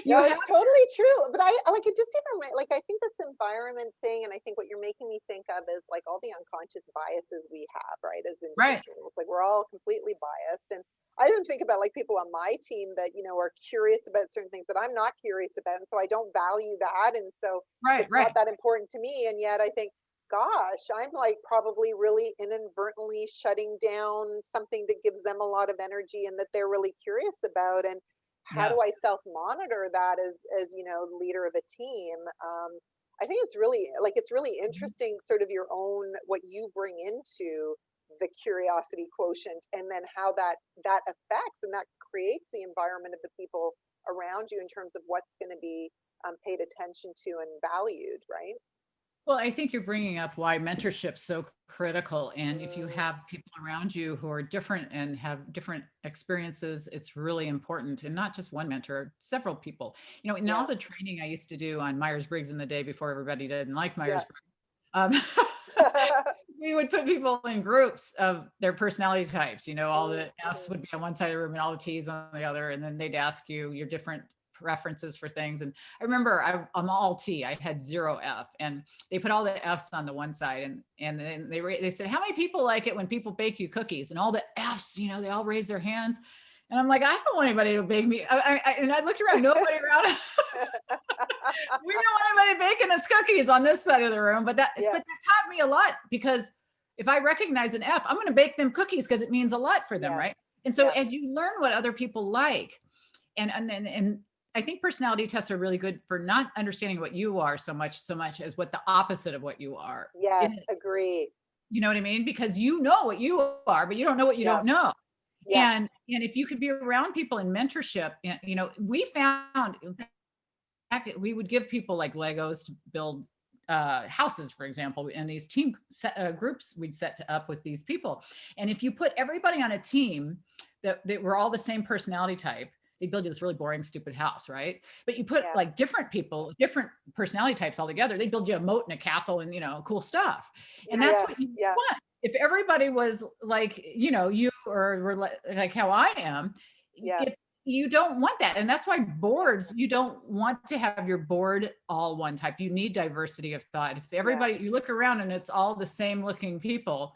you No, have, it's totally true. But I like it just even like I think this environment thing, and I think what you're making me think of is like all the unconscious biases we have, right, as right. individuals. Like we're all completely biased. And I even think about like people on my team that, you know, are curious about certain things that I'm not curious about. And so I don't value that. And so Right. it's not Right. that important to me. And yet I think, gosh, I'm like probably really inadvertently shutting down something that gives them a lot of energy and that they're really curious about. And how Yeah. do I self monitor that as you know, leader of a team? I think it's really like it's really interesting, sort of your own what you bring into the curiosity quotient, and then how that affects and that creates the environment of the people around you in terms of what's going to be paid attention to and valued, right? Well, I think you're bringing up why mentorship's so critical. And if you Mm, have people around you who are different and have different experiences, it's really important. And not just one mentor, several people. You know, in all yeah, the training I used to do on Myers-Briggs in the day before everybody didn't like yeah. Myers-Briggs, um, we would put people in groups of their personality types. You know, all the F's Mhm. would be on one side of the room and all the T's on the other. And then they'd ask you your different preferences for things. And I remember I'm all T. I had 0 F, and they put all the F's on the one side, and then they said, how many people like it when people bake you cookies? And all the F's, you know, they all raise their hands. And I'm like, I don't want anybody to bake me. And I looked around, nobody around. We don't want anybody baking us cookies on this side of the room. But Yeah, that taught me a lot, because if I recognize an F, I'm going to bake them cookies because it means a lot for them, yes, right? And so yeah, as you learn what other people like, and I think personality tests are really good for not understanding what you are so much as what the opposite of what you are. yes, And agree. you know what I mean? Because you know what you are, but you don't know what you Yeah, don't know. yeah, And if you could be around people in mentorship, you know, we found we would give people like Legos to build houses, for example, and these groups we'd set up with these people. And if you put everybody on a team that were all the same personality type, they build you this really boring, stupid house, right? But you put yeah, like different people, different personality types all together, they build you a moat and a castle and, you know, cool stuff. And that's yeah, what you yeah, want. If everybody was like, you know, you or were like how I am, yeah, it, you don't want that. And that's why yeah, boards, you don't want to have your board all one type. You need diversity of thought. If yeah, everybody, you look around and it's all the same looking people,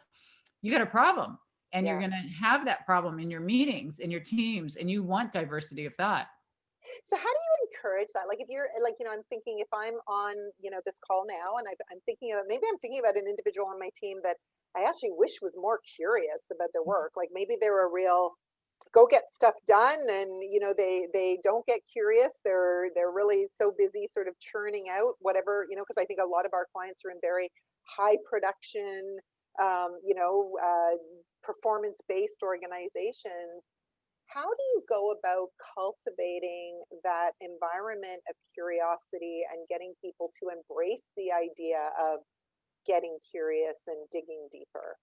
you got a problem. And you're yeah. going to have that problem in your meetings, in your teams, and you want diversity of thought. So how do you encourage that? Like if you're like, you know, I'm thinking if I'm on, you know, this call now and I'm thinking of maybe I'm thinking about an individual on my team that I actually wish was more curious about their work. Like maybe they're a real go get stuff done and you know they don't get curious. They're really so busy sort of churning out whatever, you know, because I think a lot of our clients are in very high production you know performance based organizations. How do you go about cultivating that environment of curiosity and getting people to embrace the idea of getting curious and digging deeper?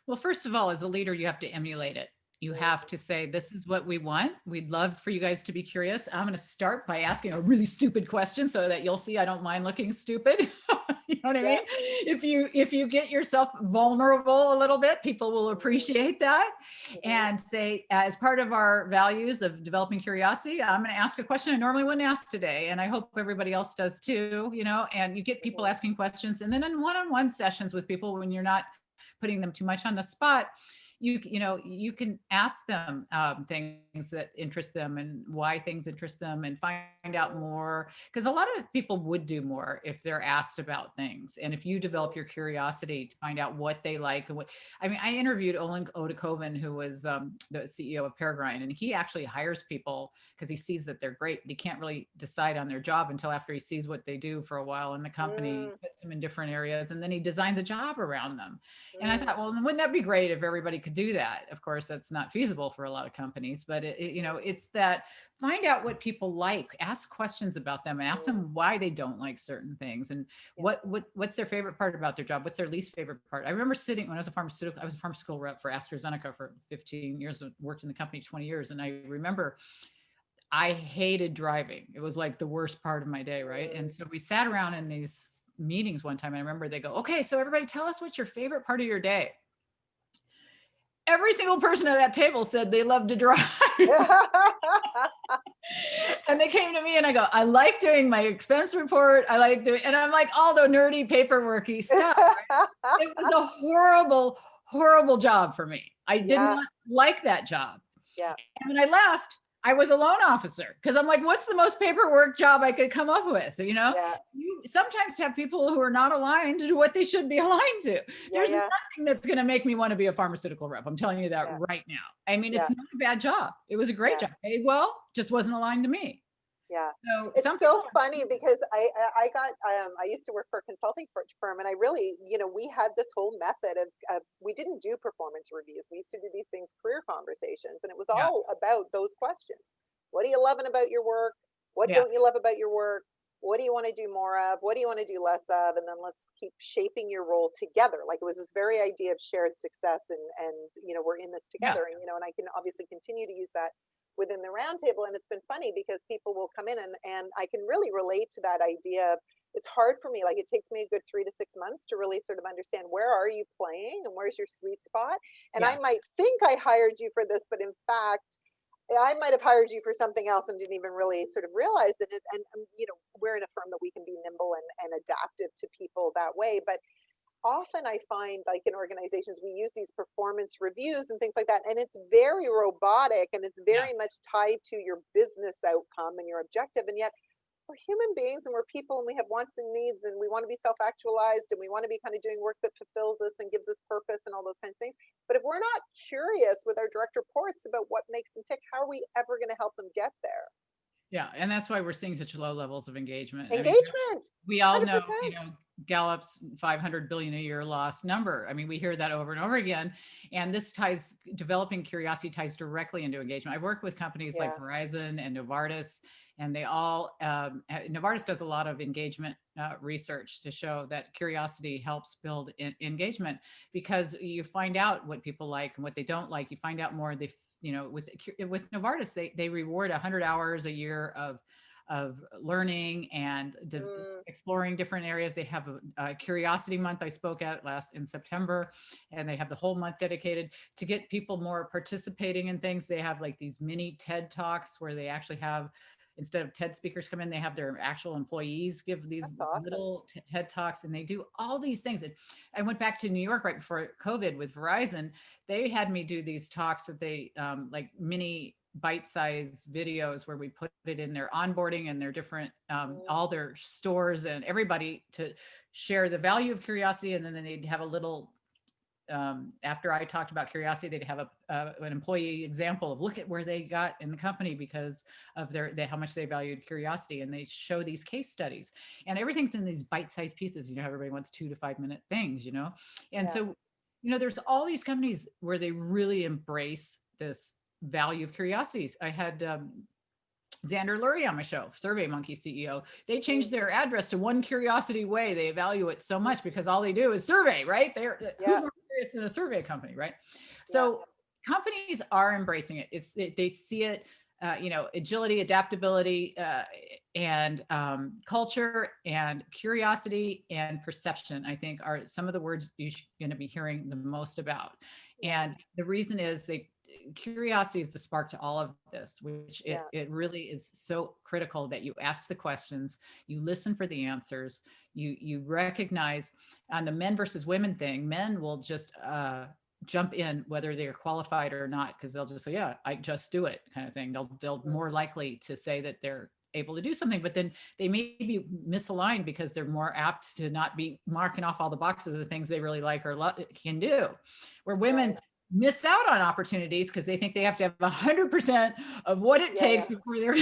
Well, first of all, as a leader, you have to emulate it. You have Mm, to say, this is what we want. We'd love for you guys to be curious. I'm going to start by asking a really stupid question so that you'll see I don't mind looking stupid. You know what I yeah. mean? If you get yourself vulnerable a little bit, people will Mm, appreciate that. mhm. And say, as part of our values of developing curiosity, I'm going to ask a question I normally wouldn't ask today. And I hope everybody else does too, you know, and you get people Mhm. asking questions. And then in one-on-one sessions with people, when you're not putting them too much on the spot, you know, you can ask them things that interest them and why things interest them, and find out Mm, more, because a lot of people would do more if they're asked about things. And if you develop mhm. your curiosity to find out what they like and what, I mean, I interviewed Olin Odekoven, who was the CEO of Peregrine, and he actually hires people because he sees that they're great, but he can't really decide on their job until after he sees what they do for a while in the company, Mm, puts them in different areas, and then he designs a job around them. And I mm. thought, well, wouldn't that be great if everybody could do that. Of course, that's not feasible for a lot of companies, but it's that find out what people like, ask questions about them, ask them why they don't like certain things, and what's their favorite part about their job, what's their least favorite part. I remember sitting when I was a pharmaceutical rep for AstraZeneca for 15 years, worked in the company 20 years, and I remember I hated driving. It was like the worst part of my day, right? And so we sat around in these meetings one time, and I remember they go, okay, so everybody tell us what's your favorite part of your day. Every single person at that table said they love to drive. And they came to me and I go, I like doing my expense report. I like doing, and I'm like all the nerdy paperworky stuff. Right? It was a horrible, horrible job for me. I did not like that job. Yeah. And when I left, I was a loan officer because I'm like, what's the most paperwork job I could come up with? You sometimes have people who are not aligned to what they should be aligned to. There's nothing that's going to make me want to be a pharmaceutical rep. I'm telling you that right now. I mean, it's not a bad job. It was a great job. Paid well, just wasn't aligned to me. Yeah. So it's so funny because I used to work for a consulting firm, and I really, we had this whole method of we didn't do performance reviews. We used to do these things, career conversations, and it was all about those questions. What are you loving about your work? What don't you love about your work? What do you want to do more of? What do you want to do less of? And then let's keep shaping your role together. Like, it was this very idea of shared success, and we're in this together. And I can obviously continue to use that within the roundtable. And it's been funny because people will come in and I can really relate to that idea. It's hard for me. Like, it takes me a good 3 to 6 months to really sort of understand, where are you playing and where's your sweet spot? And I might think I hired you for this, but in fact, I might have hired you for something else and didn't even really sort of realize it. And we're in a firm that we can be nimble and adaptive to people that way. But often I find, like, in organizations, we use these performance reviews and things like that, and it's very robotic and it's very much tied to your business outcome and your objective. And yet we're human beings and we're people, and we have wants and needs, and we want to be self-actualized, and we want to be kind of doing work that fulfills us and gives us purpose and all those kinds of things. But if we're not curious with our direct reports about what makes them tick, how are we ever going to help them get there? Yeah. And that's why we're seeing such low levels of engagement. We 100%. all know, Gallup's 500 billion a year loss number. I mean, we hear that over and over again. And this developing curiosity ties directly into engagement. I work with companies like Verizon and Novartis, and they all, Novartis does a lot of engagement research to show that curiosity helps build engagement, because you find out what people like and what they don't like. You find out more. With Novartis, they reward 100 hours a year of learning and exploring different areas. They have a curiosity month I spoke at in September, and they have the whole month dedicated to get people more participating in things. They have like these mini TED Talks where they actually have, instead of TED speakers come in, they have their actual employees give these little TED Talks, and they do all these things. And I went back to New York right before COVID with Verizon. They had me do these talks that they like mini bite-sized videos where we put it in their onboarding and their different, all their stores and everybody to share the value of curiosity. And then they'd have a little, after I talked about curiosity, they'd have an employee example of look at where they got in the company because of how much they valued curiosity. And they show these case studies, and everything's in these bite-sized pieces. Everybody wants 2 to 5 minute things, And so, there's all these companies where they really embrace this value of curiosities. I had Xander Lurie on my show, SurveyMonkey CEO. They changed their address to One Curiosity Way. They value it so much because all they do is survey, right? Who's more curious than a survey company, right? So companies are embracing it. They see it, agility, adaptability, and culture and curiosity and perception, I think, are some of the words you're going to be hearing the most about. And the reason is curiosity is the spark to all of this, which it really is so critical that you ask the questions, you listen for the answers, you recognize. On the men versus women thing, men will just jump in whether they're qualified or not, because they'll just say, yeah, I just do it kind of thing. They'll more likely to say that they're able to do something, but then they may be misaligned because they're more apt to not be marking off all the boxes of the things they really like or can do, where women miss out on opportunities because they think they have to have 100% of what it takes before they're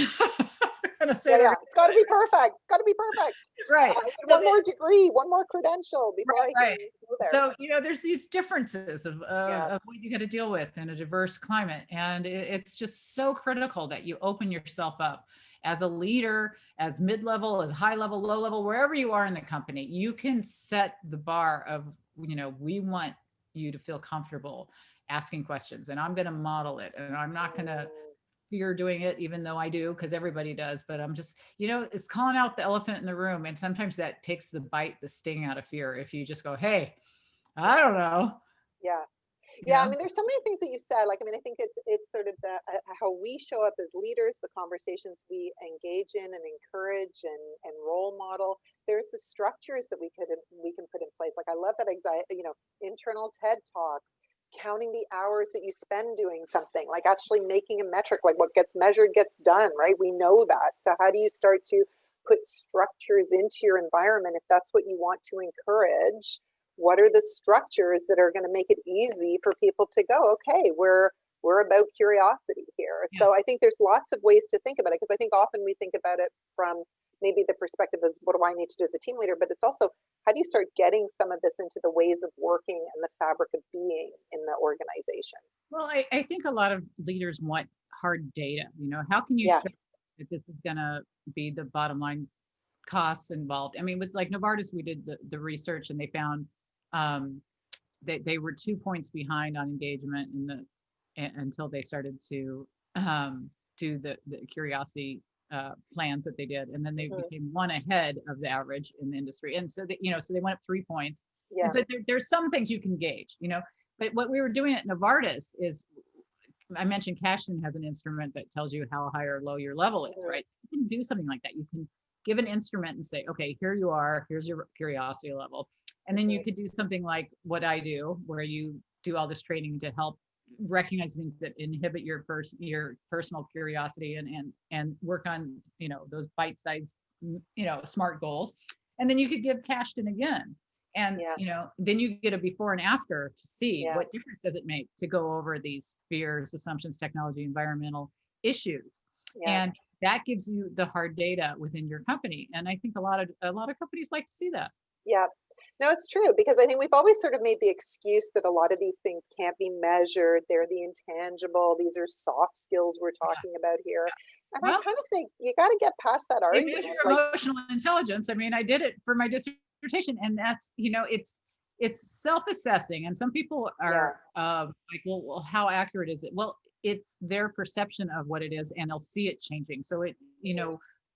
going to say Yeah, they're yeah. It's got to be perfect. It's got to be perfect. right. I need So one more degree, one more credential before I can right. go there. So, there's these differences Yeah. of what you got to deal with in a diverse climate. And it's just so critical that you open yourself up as a leader, as mid-level, as high level, low level, wherever you are in the company. You can set the bar of, we want you to feel comfortable asking questions, and I'm going to model it. And I'm not going to Mm, fear doing it, even though I do, because everybody does. But I'm just, it's calling out the elephant in the room. And sometimes that takes the sting out of fear. If you just go, hey, I don't know. yeah. You Yeah, I know? mean, there's so many things that you said. Like, I mean, I think it's sort of how we show up as leaders, the conversations we engage in and encourage and role model. There's the structures that we can put in place. Like, I love that anxiety, internal TED talks, counting the hours that you spend doing something, like actually making a metric, like what gets measured gets done, right? We know that. So how do you start to put structures into your environment if that's what you want to encourage? What are the structures that are going to make it easy for people to go, okay, we're about curiosity here. Yeah. So I think there's lots of ways to think about it, because I think often we think about it from maybe the perspective of what do I need to do as a team leader, but it's also how do you start getting some of this into the ways of working and the fabric of being in the organization. Well, I think a lot of leaders want hard data. How can you Yeah. show that this is going to be the bottom line costs involved? I mean, with like Novartis, we did the research, and they found um, they were 2 points behind on engagement until they started to do the curiosity plans that they did, and then they Hmm. became one ahead of the average in the industry. And so so they went up 3 points. And Yeah. so there's some things you can gauge, but what we were doing at Novartis is, I mentioned Cashton has an instrument that tells you how high or low your level is, Hmm. right? So you can do something like that. You can give an instrument and say, okay, here you are, here's your curiosity level. And then you Hmm. could do something like what I do, where you do all this training to help recognize things that inhibit your personal curiosity, and work on, those bite-sized, smart goals. And then you could give Cashton again. And Yeah. then you get a before and after to see Yeah. what difference does it make to go over these fears, assumptions, technology, environmental issues. Yeah. And that gives you the hard data within your company. And I think a lot of companies like to see that. Yeah. No, it's true, because I think we've always sort of made the excuse that a lot of these things can't be measured. They're the intangible. These are soft skills we're Yeah. talking about here. And I Well, kind of think you got to get past that they measure argument. Like, emotional intelligence. I mean, I did it for my dissertation, and that's, it's self-assessing. And some people yeah. are like, well, how accurate is it? Well, it's their perception of what it is, and they'll see it changing. So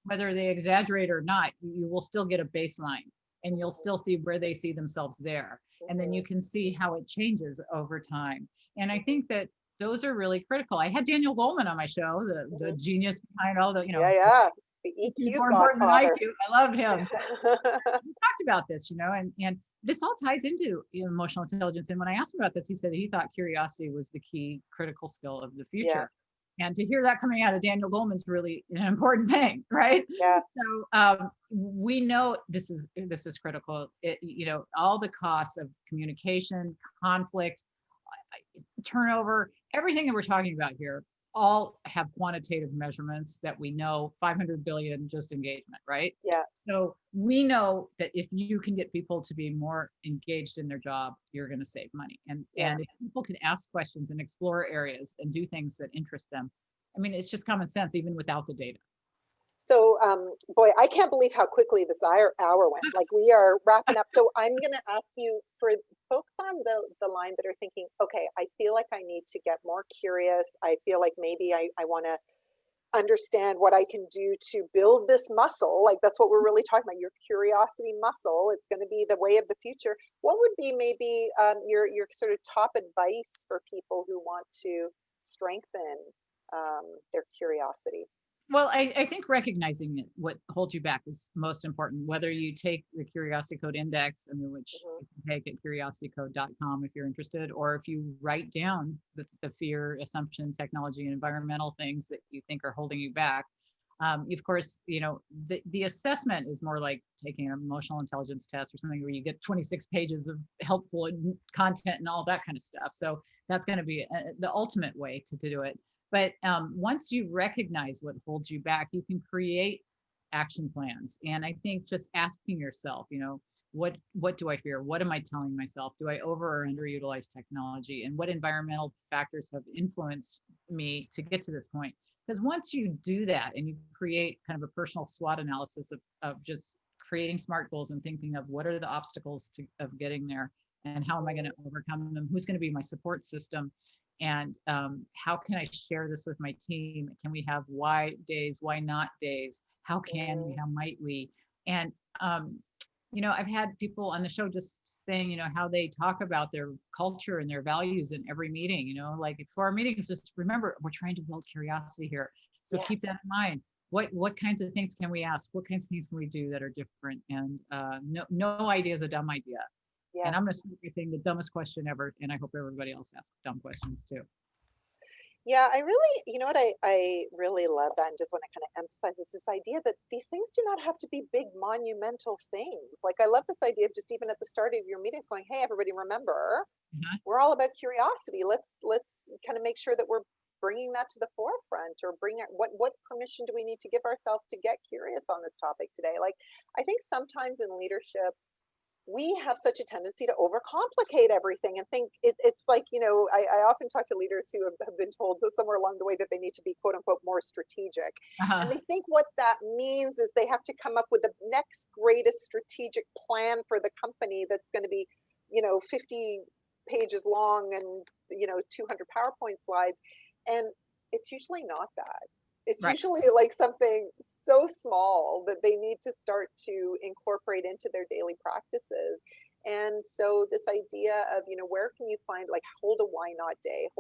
whether they exaggerate or not, you will still get a baseline, and you'll still see where they see themselves there. And then you Mhm. can see how it changes over time. And I think that those are really critical. I had Daniel Goleman on my show, the Mhm. genius behind all the, Yeah, yeah. The EQ is EQ more important than godfather. IQ. I love him. We talked about this, and this all ties into emotional intelligence. And when I asked him about this, he said he thought curiosity was the key critical skill of the Yeah. future. And to hear that coming out of Daniel Goleman's really an important thing, right? Yeah. So we know this is critical. All the costs of communication, conflict, turnover, everything that we're talking about here, all have quantitative measurements that we know. 500 billion just engagement, right? Yeah. So we know that if you can get people to be more engaged in their job, you're going to save money. And Yeah. if people can ask questions and explore areas and do things that interest them, I mean, it's just common sense, even without the data. So, boy, I can't believe how quickly this hour went. Like, we are wrapping up. So I'm going to ask you, for folks on the line that are thinking, okay, I feel like I need to get more curious. I feel like maybe I want to understand what I can do to build this muscle. Like, that's what we're really talking about, your curiosity muscle. It's going to be the way of the future. What would be maybe your sort of top advice for people who want to strengthen their curiosity? Well, I think recognizing what holds you back is most important. Whether you take the Curiosity Code Index, I mean, which Mhm. you can take at curiositycode.com if you're interested, or if you write down the fear, assumption, technology, and environmental things that you think are holding you back. Of course, the assessment is more like taking an emotional intelligence test or something where you get 26 pages of helpful content and all that kind of stuff. So that's going to be the ultimate way to do it. But once you recognize what holds you back, you can create action plans. And I think just asking yourself, what do I fear? What am I telling myself? Do I over or underutilize technology? And what environmental factors have influenced me to get to this point? Because once you do that and you create kind of a personal SWOT analysis of just creating SMART goals and thinking of what are the obstacles of getting there and how am I going to overcome them? Who's going to be my support system? And how can I share this with my team? Can we have why days, why not days? How can we, how might we? And I've had people on the show just saying, how they talk about their culture and their values in every meeting, like for our meetings, just remember, we're trying to build curiosity here. So keep that in mind. What kinds of things can we ask? What kinds of things can we do that are different? And no idea is a dumb idea. Yeah. And I'm going to start by saying the dumbest question ever. And I hope everybody else asks dumb questions too. Yeah, I really, I really love that. And just want to kind of emphasize this idea that these things do not have to be big monumental things. Like, I love this idea of just even at the start of your meetings going, hey, everybody, remember, we're all about curiosity. Let's kind of make sure that we're bringing that to the forefront, or what permission do we need to give ourselves to get curious on this topic today? Like, I think sometimes in leadership, we have such a tendency to overcomplicate everything and think it's like, I often talk to leaders who have been told somewhere along the way that they need to be quote unquote more strategic. And they think what that means is they have to come up with the next greatest strategic plan for the company that's going to be, 50 pages long and, 200 PowerPoint slides. And it's usually not that. It's usually like something so small that they need to start to incorporate into their daily practices. And so this idea of, where can you find, like, hold a why not day,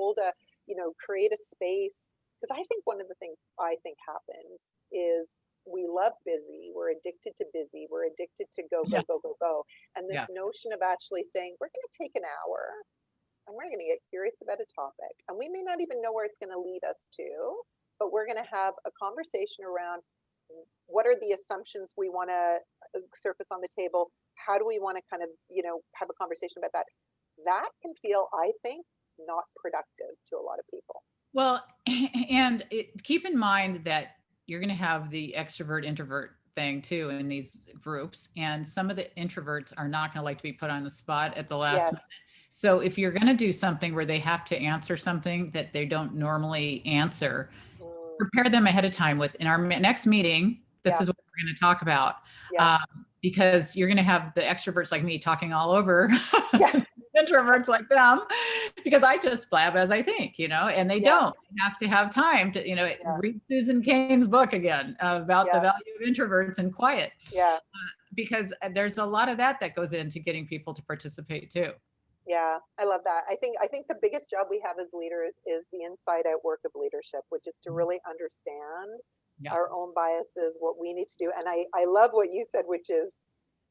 create a space. Because I think one of the things I think happens is we love busy. We're addicted to busy. We're addicted to go. And this notion of actually saying, we're going to take an hour and we're going to get curious about a topic. And we may not even know where it's going to lead us to, but we're going to have a conversation around what are the assumptions we want to surface on the table. How do we want to kind of, have a conversation about that? That can feel, I think, not productive to a lot of people. Well, and keep in mind that you're going to have the extrovert introvert thing too in these groups. And some of the introverts are not going to like to be put on the spot at the last minute. So if you're going to do something where they have to answer something that they don't normally answer, prepare them ahead of time with, in our next meeting, this is what we're going to talk about. Because you're going to have the extroverts like me talking all over introverts like them, because I just blab as I think, and they don't have to have time to, read Susan Cain's book again about the value of introverts and quiet. Because there's a lot of that goes into getting people to participate too. Yeah, I love that. I think the biggest job we have as leaders is the inside out work of leadership, which is to really understand our own biases, what we need to do. And I love what you said, which is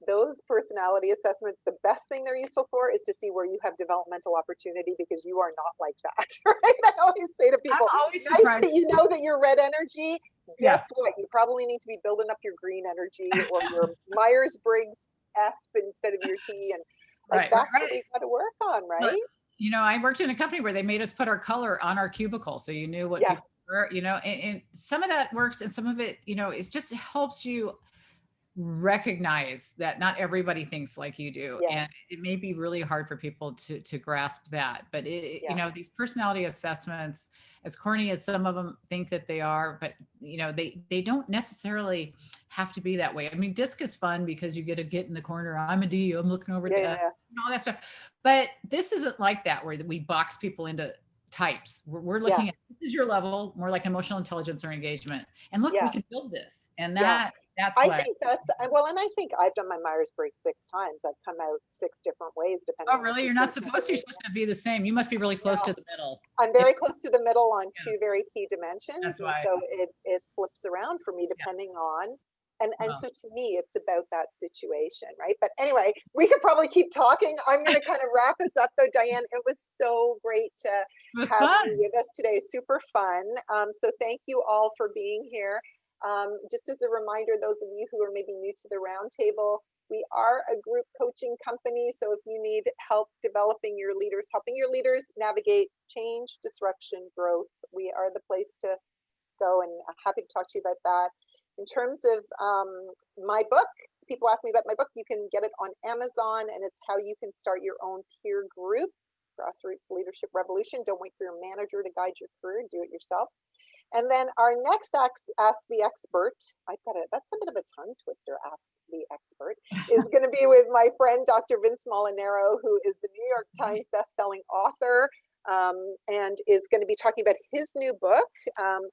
those personality assessments, the best thing they're useful for is to see where you have developmental opportunity, because you are not like that, right? I always say to people, nice that you know that you're red energy. Guess what? You probably need to be building up your green energy or your Myers-Briggs F instead of your T. And that's what we got to work on, right? I worked in a company where they made us put our color on our cubicle so you knew what people were, and some of that works, and some of it, it just helps you recognize that not everybody thinks like you do. And it may be really hard for people to grasp that. But these personality assessments, as corny as some of them think that they are, but they don't necessarily have to be that way. I mean, DISC is fun because you get to get in the corner. I'm a D, I'm looking over at the and all that stuff. But this isn't like that, where we box people into types. We're looking at, this is your level, more like emotional intelligence or engagement. And look, we can build this. And that's I think that's, well, and I think I've done my Myers-Briggs 6 times. I've come out 6 different ways, depending. Oh, really? You're not supposed to. You're supposed to be the same. You must be really close to the middle. I'm very close to the middle on 2 very key dimensions. That's why. So it flips around for me depending on, and so to me, it's about that situation, right? But anyway, we could probably keep talking. I'm going to kind of wrap us up though, Diane. It was so great to have you with us today. Super fun. So thank you all for being here. Just as a reminder, those of you who are maybe new to the roundtable, we are a group coaching company. So if you need help developing your leaders, helping your leaders navigate change, disruption, growth, we are the place to go, and happy to talk to you about that. In terms of my book, people ask me about my book. You can get it on Amazon, and it's how you can start your own peer group, Grassroots Leadership Revolution. Don't wait for your manager to guide your career, do it yourself. And then our next Ask the Expert, that's a bit of a tongue twister, Ask the Expert, is going to be with my friend, Dr. Vince Molinaro, who is the New York Times bestselling author, and is going to be talking about his new book,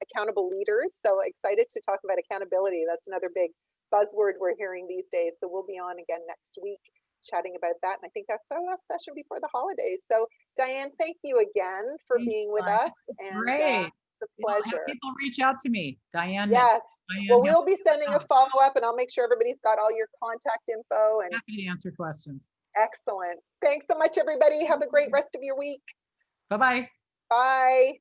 Accountable Leaders. So excited to talk about accountability. That's another big buzzword we're hearing these days. So we'll be on again next week chatting about that. And I think that's our last session before the holidays. So Diane, thank you again for being with us. And great. it's a pleasure. People reach out to me, Diane. Yes. Well, we'll be sending a Hamilton. follow-up, and I'll make sure everybody's got all your contact info. And happy to answer questions. Excellent. Thanks so much, everybody. Have a great rest of your week. Bye-bye. Bye.